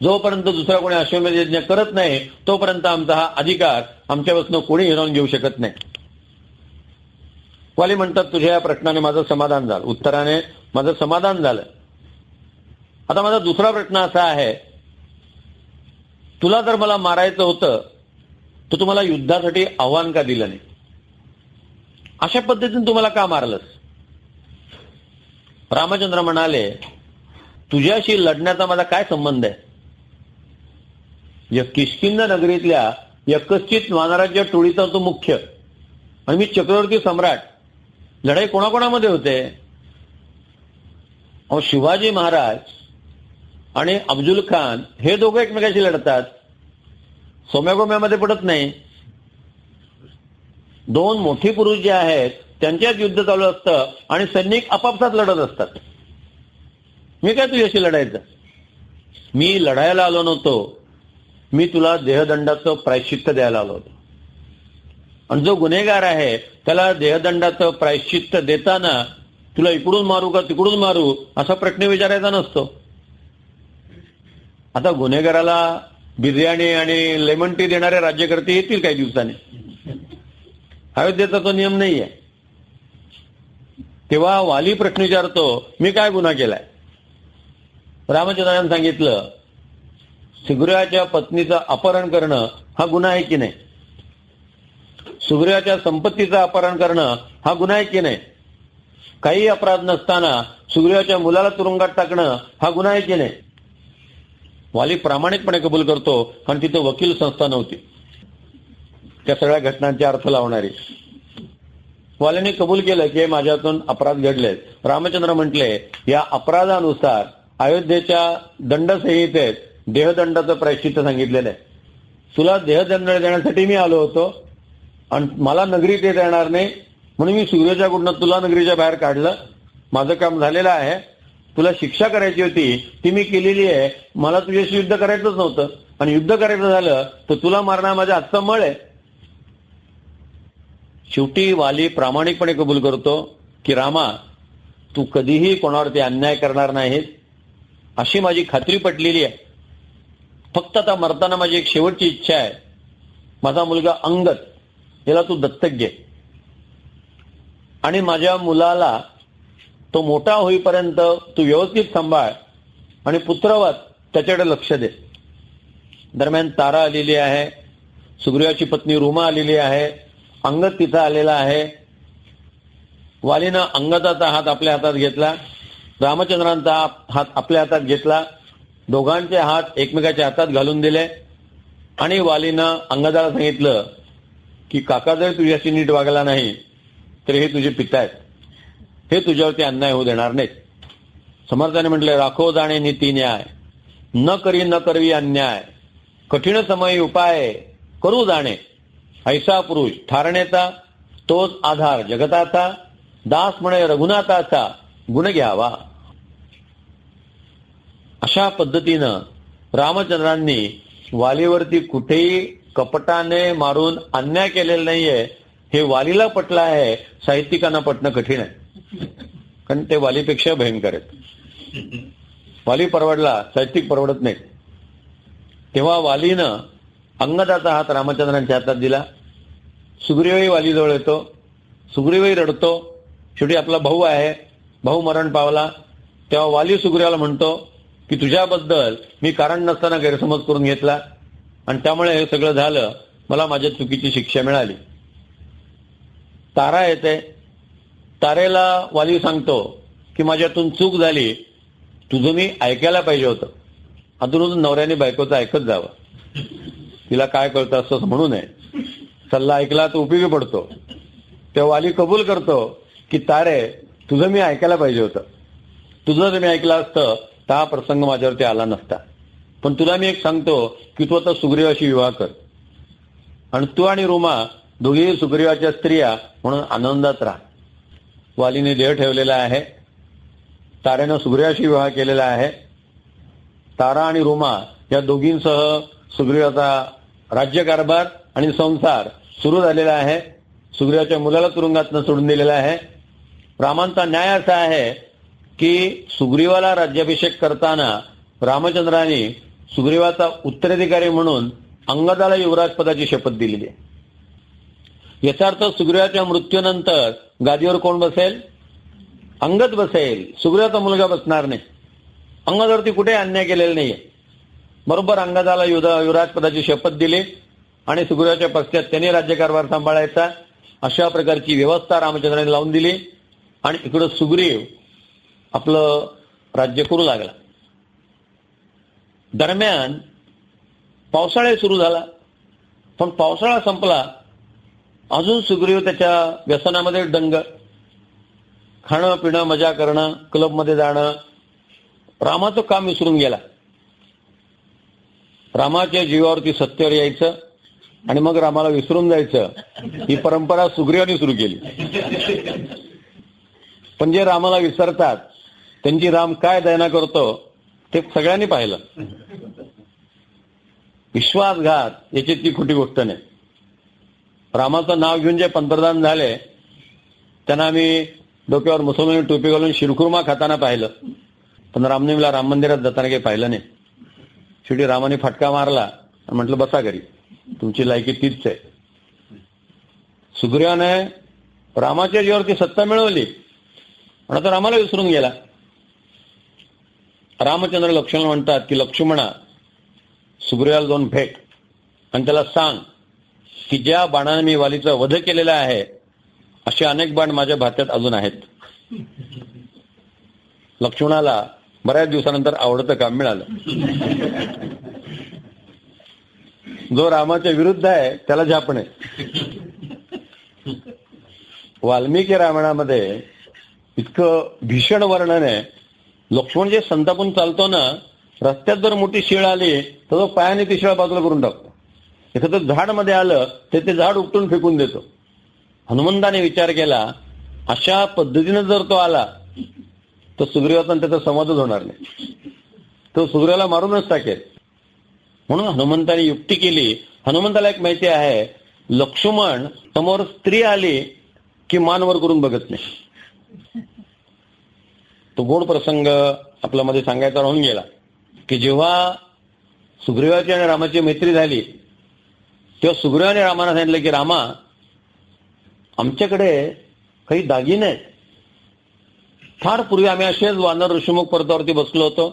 जोपर्यंत दुसरा कोणी अश्वमेध यज्ञ करत नाही तोपर्यंत आमचा हा अधिकार आमच्यापासून कोणी हिरावून घेऊ शकत नाही. वाली म्हणतात, तुझ्या या प्रश्नाने माझं समाधान झालं, उत्तराने माझं समाधान झालं. आता माझा दुसरा प्रश्न असा आहे, तुला जर मला मारायचं होतं तर तुम्हाला युद्धासाठी आव्हान का दिलं नाही? अशा पद्धतीने तुम्हाला का मारलंस? रामचंद्र म्हणाले, तुझ्याशी लढण्याचा माझा काय संबंध आहे? या किष्किंध नगरीतल्या यकश्चित वानराच्या टोळीचा तो मुख्य आणि मी चक्रवर्ती सम्राट. लढाई कोणाकोणामध्ये होते? शिवाजी महाराज आणि अफजुल खान हे दोघं एकमेकाशी लढतात, सौम्यागोम्यामध्ये पडत नाही. 2 मोठी पुरुष जे आहेत त्यांच्यात युद्ध चालू असतं आणि सैनिक आपापसात लढत असतात. मी काय तुझ्याशी लढायचं? मी लढायला आलो नव्हतो, मी तुला देहदंडाचं प्रायश्चित्त द्यायला आलो होतो. आणि जो गुन्हेगार आहे त्याला देहदंडाचं प्रायश्चित्त देताना तुला इकडून मारू का तिकडून मारू असा प्रश्न विचारायचा नसतो. आता गुन्हेगाराला बिर्याणी आणि लेमन टी देणारे राज्यकर्ते येतील काही दिवसांनी. अयोध्येचा तो नियम नाहीये. तेव्हा वाली प्रश्न विचारतो, मी काय गुन्हा केलाय? रामचंद्राने सांगितलं, सुग्रीवाच्या पत्नीचं अपहरण करणं हा गुन्हा आहे की नाही? सुग्रीवाच्या संपत्तीचं अपहरण करणं हा गुन्हा आहे की नाही? काही अपराध नसताना सुग्रीवाच्या मुलाला तुरुंगात टाकणं हा गुन्हा आहे की नाही? वाली प्रामाणिकपणे कबूल करतो, कारण तिथे वकील संस्था नव्हती त्या सगळ्या घटनांचे अर्थ लावणारी. वालीने कबूल केलं की माझ्यातून अपराध घडले. रामचंद्र म्हटले, या अपराधानुसार अयोध्येच्या दंडसंहितेत देहदंडाचं प्रायश्चित्त सांगितलेलं आहे. तुला देहदंड देण्यासाठी मी आलो होतो आणि मला नगरीत येता येणार नाही म्हणून मी सुग्रीवाच्या गुन्ह्यात तुला नगरीच्या बाहेर काढलं. माझं काम झालेलं आहे. तुला शिक्षा करायची होती ती मी केलेली आहे. मला तुझ्याशी युद्ध करायचंच नव्हतं आणि युद्ध करायचं झालं तर तुला मारणं माझ्या हातचा मळ आहे. शेवटी वाली प्रामाणिकपणे कबूल करतो की रामा, तू कधीही कोणावरती अन्याय करणार नाहीस अशी माझी खात्री पटलेली आहे. फक्त आता मरताना माझी एक शेवटची इच्छा आहे, माझा मुलगा अंगद याला तू दत्तक घे आणि माझ्या मुलाला तो मोठा होईपर्यंत तू व्यवस्थित सांभाळ आणि पुत्रवत त्याच्याकडे लक्ष दे. दरम्यान तारा आलेली आहे, सुग्रीवाची पत्नी रुमा आलेली आहे, अंगद तिथं आलेला आहे. वालीनं अंगदाचा हात आपल्या हातात घेतला, रामचंद्रांचा हात आपल्या हातात घेतला, दोघांचे हात एकमेकाच्या हातात घालून दिले आणि वालीनं अंगदाला सांगितलं की काका जर तुझ्याशी नीट वागला नाही तर हे तुझे पिता आहेत, हे तुझ्यावरती अन्याय होऊ देणार नाहीत. समर्थाने म्हटले, राखो जाणे नीती न्याय, न करी न करवी अन्याय, कठीण समय उपाय करू जाणे, ऐसा पुरुष ठारणेचा तोच आधार जगताचा, दास म्हणे रघुनाथाचा गुण घ्यावा. अशा पद्धतीनं रामचंद्रांनी वालीवरती कुठेही कपटाने मारून अन्याय केलेला नाहीये. हे वालीला पटलं आहे, साहित्यिकांना पटणं कठीण आहे, कारण ते वालीपेक्षा भयंकर आहेत. वाली परवडला, साहित्यिक परवडत नाही. तेव्हा वालीनं अंगदाचा हात रामचंद्रांच्या हातात दिला. सुग्रीवही वालीजवळ येतो, सुग्रीवही रडतो. शेवटी आपला भाऊ आहे, भाऊ मरण पावला. तेव्हा वाली सुग्रीवाला म्हणतो की तुझ्याबद्दल मी कारण नसताना गैरसमज करून घेतला आणि त्यामुळे हे सगळं झालं, मला माझ्या चुकीची शिक्षा मिळाली. तारा येते, तारेला वाली सांगतो की माझ्यातून चूक झाली, तुझं मी ऐकायला पाहिजे होतं. अजून नवऱ्याने बायकोचं ऐकत जावं, तिला काय कळतं असं म्हणू नये. सल्ला ऐकला तर उपयोगी पडतो. तेव्हा वाली कबूल करतो की तारे, तुझं मी ऐकायला पाहिजे होतं, तुझं जर मी ऐकलं असतं तर हा प्रसंग माझ्यावरती आला नसता. पण तुला मी एक सांगतो की तू आता सुग्रीवाशी विवाह कर आणि तू आणि रुमा दोघेही सुग्रीवाच्या स्त्रिया म्हणून आनंदात राहा. वालीने देह ठेवलेला आहे, तारेनं सुग्रीवाशी विवाह केलेला आहे. तारा आणि रुमा या दोघींसह सुग्रीवाचा राज्यकारभार आणि संसार सुरू झालेला आहे. सुग्रीवाच्या मुलाला तुरुंगातनं सोडून दिलेला आहे. रामांचा न्याय असा आहे की सुग्रीवाला राज्याभिषेक करताना रामचंद्राने सुग्रीवाचा उत्तराधिकारी म्हणून अंगदाला युवराज पदाची शपथ दिलेली आहे. याचा अर्थ सुग्रीवाच्या मृत्यूनंतर गादीवर कोण बसेल? अंगद बसेल, सुग्रीवाचा मुलगा बसणार नाही. अंगदावरती कुठे अन्याय केलेला नाहीये. बरोबर अंगदाला युवराज पदाची शपथ दिली आणि सुग्रीवाच्या पश्चात त्यांनी राज्यकारभार सांभाळायचा, अशा प्रकारची व्यवस्था रामचंद्राने लावून दिली. आणि इकडं सुग्रीव आपलं राज्य करू लागला. दरम्यान पावसाळा सुरू झाला, पण पावसाळा संपला, अजून सुग्रीव त्याच्या व्यसनामध्ये दंग, खाणं पिणं मजा करणं, क्लबमध्ये जाणं, रामाचं काम विसरून गेला. रामाच्या जीवावरती सत्तेवर यायचं आणि मग रामाला विसरून जायचं, ही परंपरा सुग्रीवाने सुरू केली. पण जे रामाला विसरतात त्यांची राम काय दयना करतो ते सगळ्यांनी पाहिलं. विश्वासघात याची खोटी गोष्ट नाही. रामाचं नाव घेऊन जे पंतप्रधान झाले त्यांना आम्ही डोक्यावर मुसलमानी टोपी घालून शिरखुर्मा खाताना पाहिलं, पण रामनवमीला राम मंदिरात जाताना काही पाहिलं नाही. शेवटी रामाने फटका मारला आणि म्हटलं बसा घरी, तुमची लायकी तीच आहे. सुग्रीवाने रामाच्या जीवावरती सत्ता मिळवली पण आता रामाला विसरून गेला. रामचंद्र लक्ष्मण म्हणतात की लक्ष्मणा, सुग्रीवाला जाऊन भेट आणि त्याला सांग की ज्या बाणाने मी वालीचा वध केलेला आहे असे अनेक बाण माझ्या भात्यात अजून आहेत. लक्ष्मणाला बऱ्याच दिवसानंतर आवडतं काम मिळालं. जो रामाच्या विरुद्ध आहे त्याला झापणे. वाल्मिकी रामायणामध्ये इतकं भीषण वर्णन आहे. लक्ष्मण जे संतापून चालतो ना, रस्त्यात जर मोठी शीळ आली तर तो पायाने ती शीळ बाजूला करून टाकतो. एखादं झाड मध्ये आलं तर ते झाड उपटून फेकून देतो. हनुमंताने विचार केला अशा पद्धतीने जर तो आला तर सुग्रीवाचा त्याचा संवादच होणार नाही, तो सुग्रीवाला मारूनच टाकेल. म्हणून हनुमंताने युक्ती केली. हनुमंताला एक माहिती आहे, लक्ष्मण समोर स्त्री आली की मानवर करून बघत नाही. तो गोड प्रसंग आपल्यामध्ये सांगायचा राहून गेला की जेव्हा सुग्रीवाची आणि रामाची मैत्री झाली तेव्हा सुग्रीवाने रामाला सांगितलं की रामा, आमच्याकडे काही दागिने आहेत. फार पूर्वी आम्ही असेच वानर ऋषिमुख पर्वतावरती बसलो होतो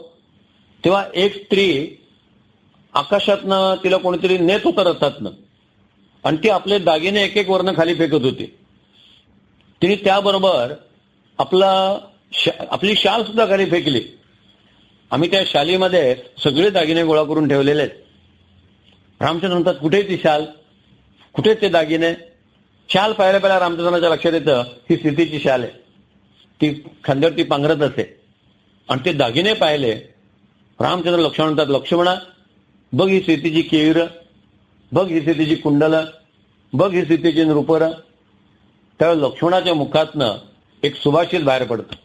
तेव्हा एक स्त्री आकाशातनं तिला कोणीतरी नेत होतं रथातनं आणि ती आपले दागिने एक एक वरनं खाली फेकत होती. तिने त्याबरोबर आपली शाल सुद्धा खाली फेकली. आम्ही त्या शालीमध्ये सगळे दागिने गोळा करून ठेवलेले आहेत. रामचंद्र म्हणतात कुठे ती शाल, कुठे ते दागिने. शाल पाहिल्या पहिल्या रामचंद्राच्या लक्षात येतं ही सीतेची शाल आहे, ती खांद्यावरती पांघरत असते. आणि ते दागिने पाहिले. रामचंद्र लक्ष्मण म्हणतात लक्ष्मणा, बघ ही सीतेची केवीर, बघ ही सीतेची कुंडल, बघ ही सीतेची नृपर. त्यावेळेस लक्ष्मणाच्या मुखातनं एक सुभाषित बाहेर पडतं.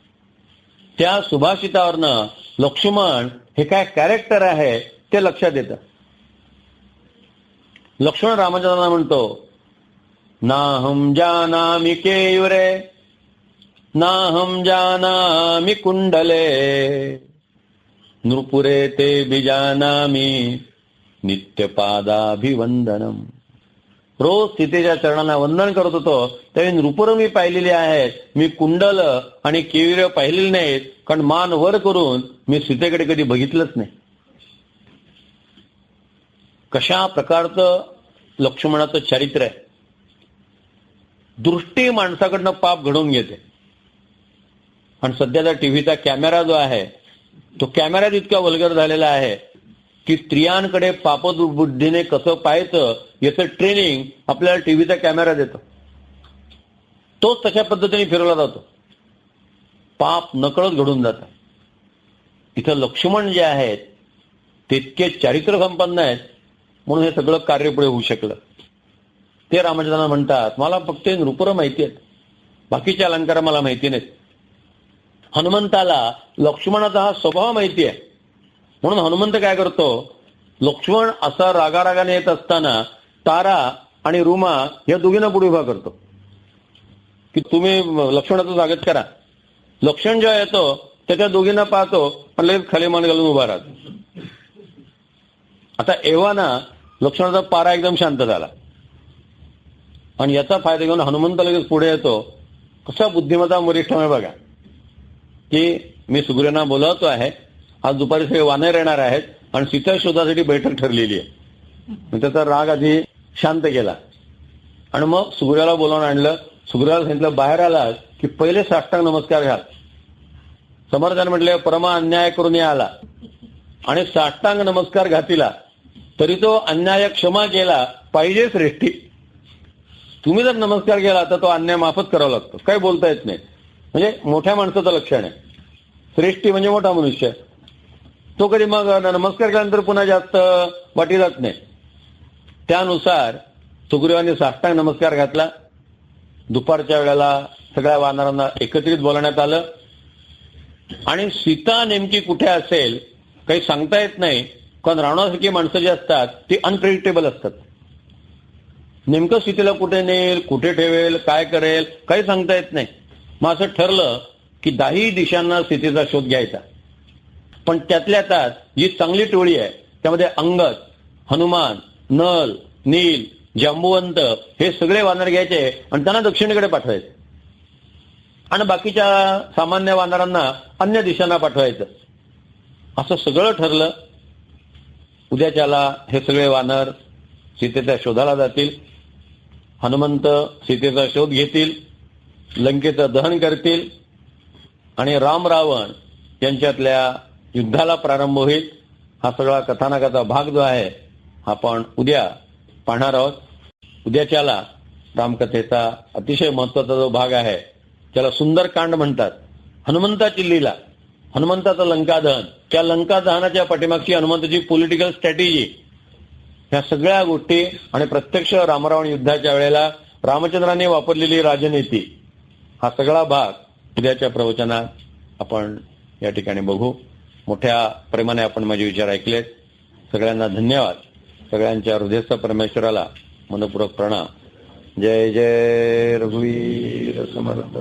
त्या सुभाषितावरनं लक्ष्मण हे काय कॅरेक्टर आहे ते लक्षात येतं. लक्ष्मण रामचंद्रांना म्हणतो नाहम जानामि केयुरे नाहम जानामि कुंडले नृपुरे ते बिजानामि नित्यपादाभिवंदनम. रोज सीतेच्या चरणांना वंदन करत होतो त्यावेळी नृपुर मी पाहिलेली आहेत, मी कुंडल आणि केवीर पाहिलेली नाहीत, कारण मान वर करून मी सीतेकडे कधी बघितलंच नाही. कशा प्रकारचं लक्ष्मणाचं चरित्र आहे. दृष्टी माणसाकडनं पाप घडवून घेते. आणि सध्याचा टीव्हीचा कॅमेरा जो आहे तो कॅमेरा इतका वल्गर झालेला आहे की स्त्रियांकडे पापबुद्धीने कसं पाहायचं याचं ट्रेनिंग आपल्याला टीव्हीचा कॅमेरा देतो. तोच तशा पद्धतीने फिरवला जातो. पाप नकळत घडून जातात. इथं लक्ष्मण जे आहेत ते इतके चारित्र्य संपन्न आहेत म्हणून हे सगळं कार्य पुढे होऊ शकलं. ते रामचंद्रांना म्हणतात मला फक्त नृपुर माहिती आहेत, बाकीचे अलंकार मला माहिती नाहीत. हनुमंताला लक्ष्मणाचा हा स्वभाव माहिती आहे म्हणून हनुमंत काय करतो, लक्ष्मण असा रागारागाने येत असताना तारा आणि रुमा या दोघींना पुढे उभा करतो की तुम्ही लक्ष्मणाचं स्वागत करा. लक्ष्मण जेव्हा येतो त्या दोघींना पाहतो पण लगेच खाली मान घालून उभा राहतो. आता एव्हाना लक्ष्मणाचा पारा एकदम शांत झाला आणि याचा फायदा घेऊन हनुमंत लगेच पुढे येतो. कसा बुद्धिमत्ता वरिष्ठ आहे बघा की मी सुग्रीवांना बोलावतो आहे, आज दुपारी सगळे वानर येणार आहेत आणि सीता शोधासाठी बैठक ठरलेली आहे. त्याचा राग आधी शांत केला आणि मग सुग्रीवाला बोलावून आणलं. सुग्रीवाला सांगितलं बाहेर आला की पहिले साष्टांग नमस्कार घाल. समर्थाने म्हटले परमा अन्याय करून आला आणि साष्टांग नमस्कार घातिला तरी तो अन्याय क्षमा केला पाहिजे श्रेष्ठी. तुम्ही जर नमस्कार केला तर तो अन्याय माफच करावा लागतो, काही बोलता येत नाही. म्हणजे मोठ्या माणसाचं लक्षण आहे. श्रेष्ठी म्हणजे मोठा मनुष्य, तो कधी मग नमस्कार केल्यानंतर पुन्हा जास्त वाटी जात नाही. त्यानुसार सुग्रीवाने साष्टांग नमस्कार घातला. दुपारच्या वेळेला सगळ्या वानरांना एकत्रित बोलवण्यात आलं आणि सीता नेमकी कुठे असेल काही सांगता येत नाही, कारण रावणासारखी माणसं जी असतात ती अनप्रेडिक्टेबल असतात. नेमकं सीतेला कुठे नेल, कुठे ठेवेल, काय करेल काही सांगता येत नाही. मग असं ठरलं की 10 दिशांना सीतेचा शोध घ्यायचा. पण त्यातल्या त्यात जी चांगली टोळी आहे त्यामध्ये अंगद, हनुमान, नल, नील, जांबुवंत हे सगळे वानर घ्यायचे आणि त्यांना दक्षिणेकडे पाठवायचे आणि बाकीच्या सामान्य वानरांना अन्य दिशांना पाठवायचं. असं सगळं ठरलं. उद्याच्याला हे सगळे वानर सीतेच्या शोधाला जातील. हनुमंत सीतेचा शोध घेतील, लंकेचं दहन करतील आणि राम रावण यांच्यातल्या युद्धाला प्रारंभ होईल. हा सगळा कथानकाचा भाग जो आहे आपण उद्या पाहणार आहोत. उद्याच्याला रामकथेचा अतिशय महत्वाचा जो भाग आहे त्याला सुंदरकांड म्हणतात. हनुमंताची लीला, हनुमंताचं लंकादहन, त्या लंकादहनाच्या पाठीमागची हनुमंताची पॉलिटिकल स्ट्रॅटेजी, ह्या सगळ्या गोष्टी आणि प्रत्यक्ष रामरावण युद्धाच्या वेळेला रामचंद्राने वापरलेली राजनीती, हा सगळा भाग उद्याच्या प्रवचनात आपण या ठिकाणी बघू. मोठ्या प्रेमाने आपण माझे विचार ऐकलेत. सगळ्यांना धन्यवाद. सगळ्यांच्या हृदयस्थ परमेश्वराला मनपूर्वक प्रणाम. जय जय रघुवीर समर्थ.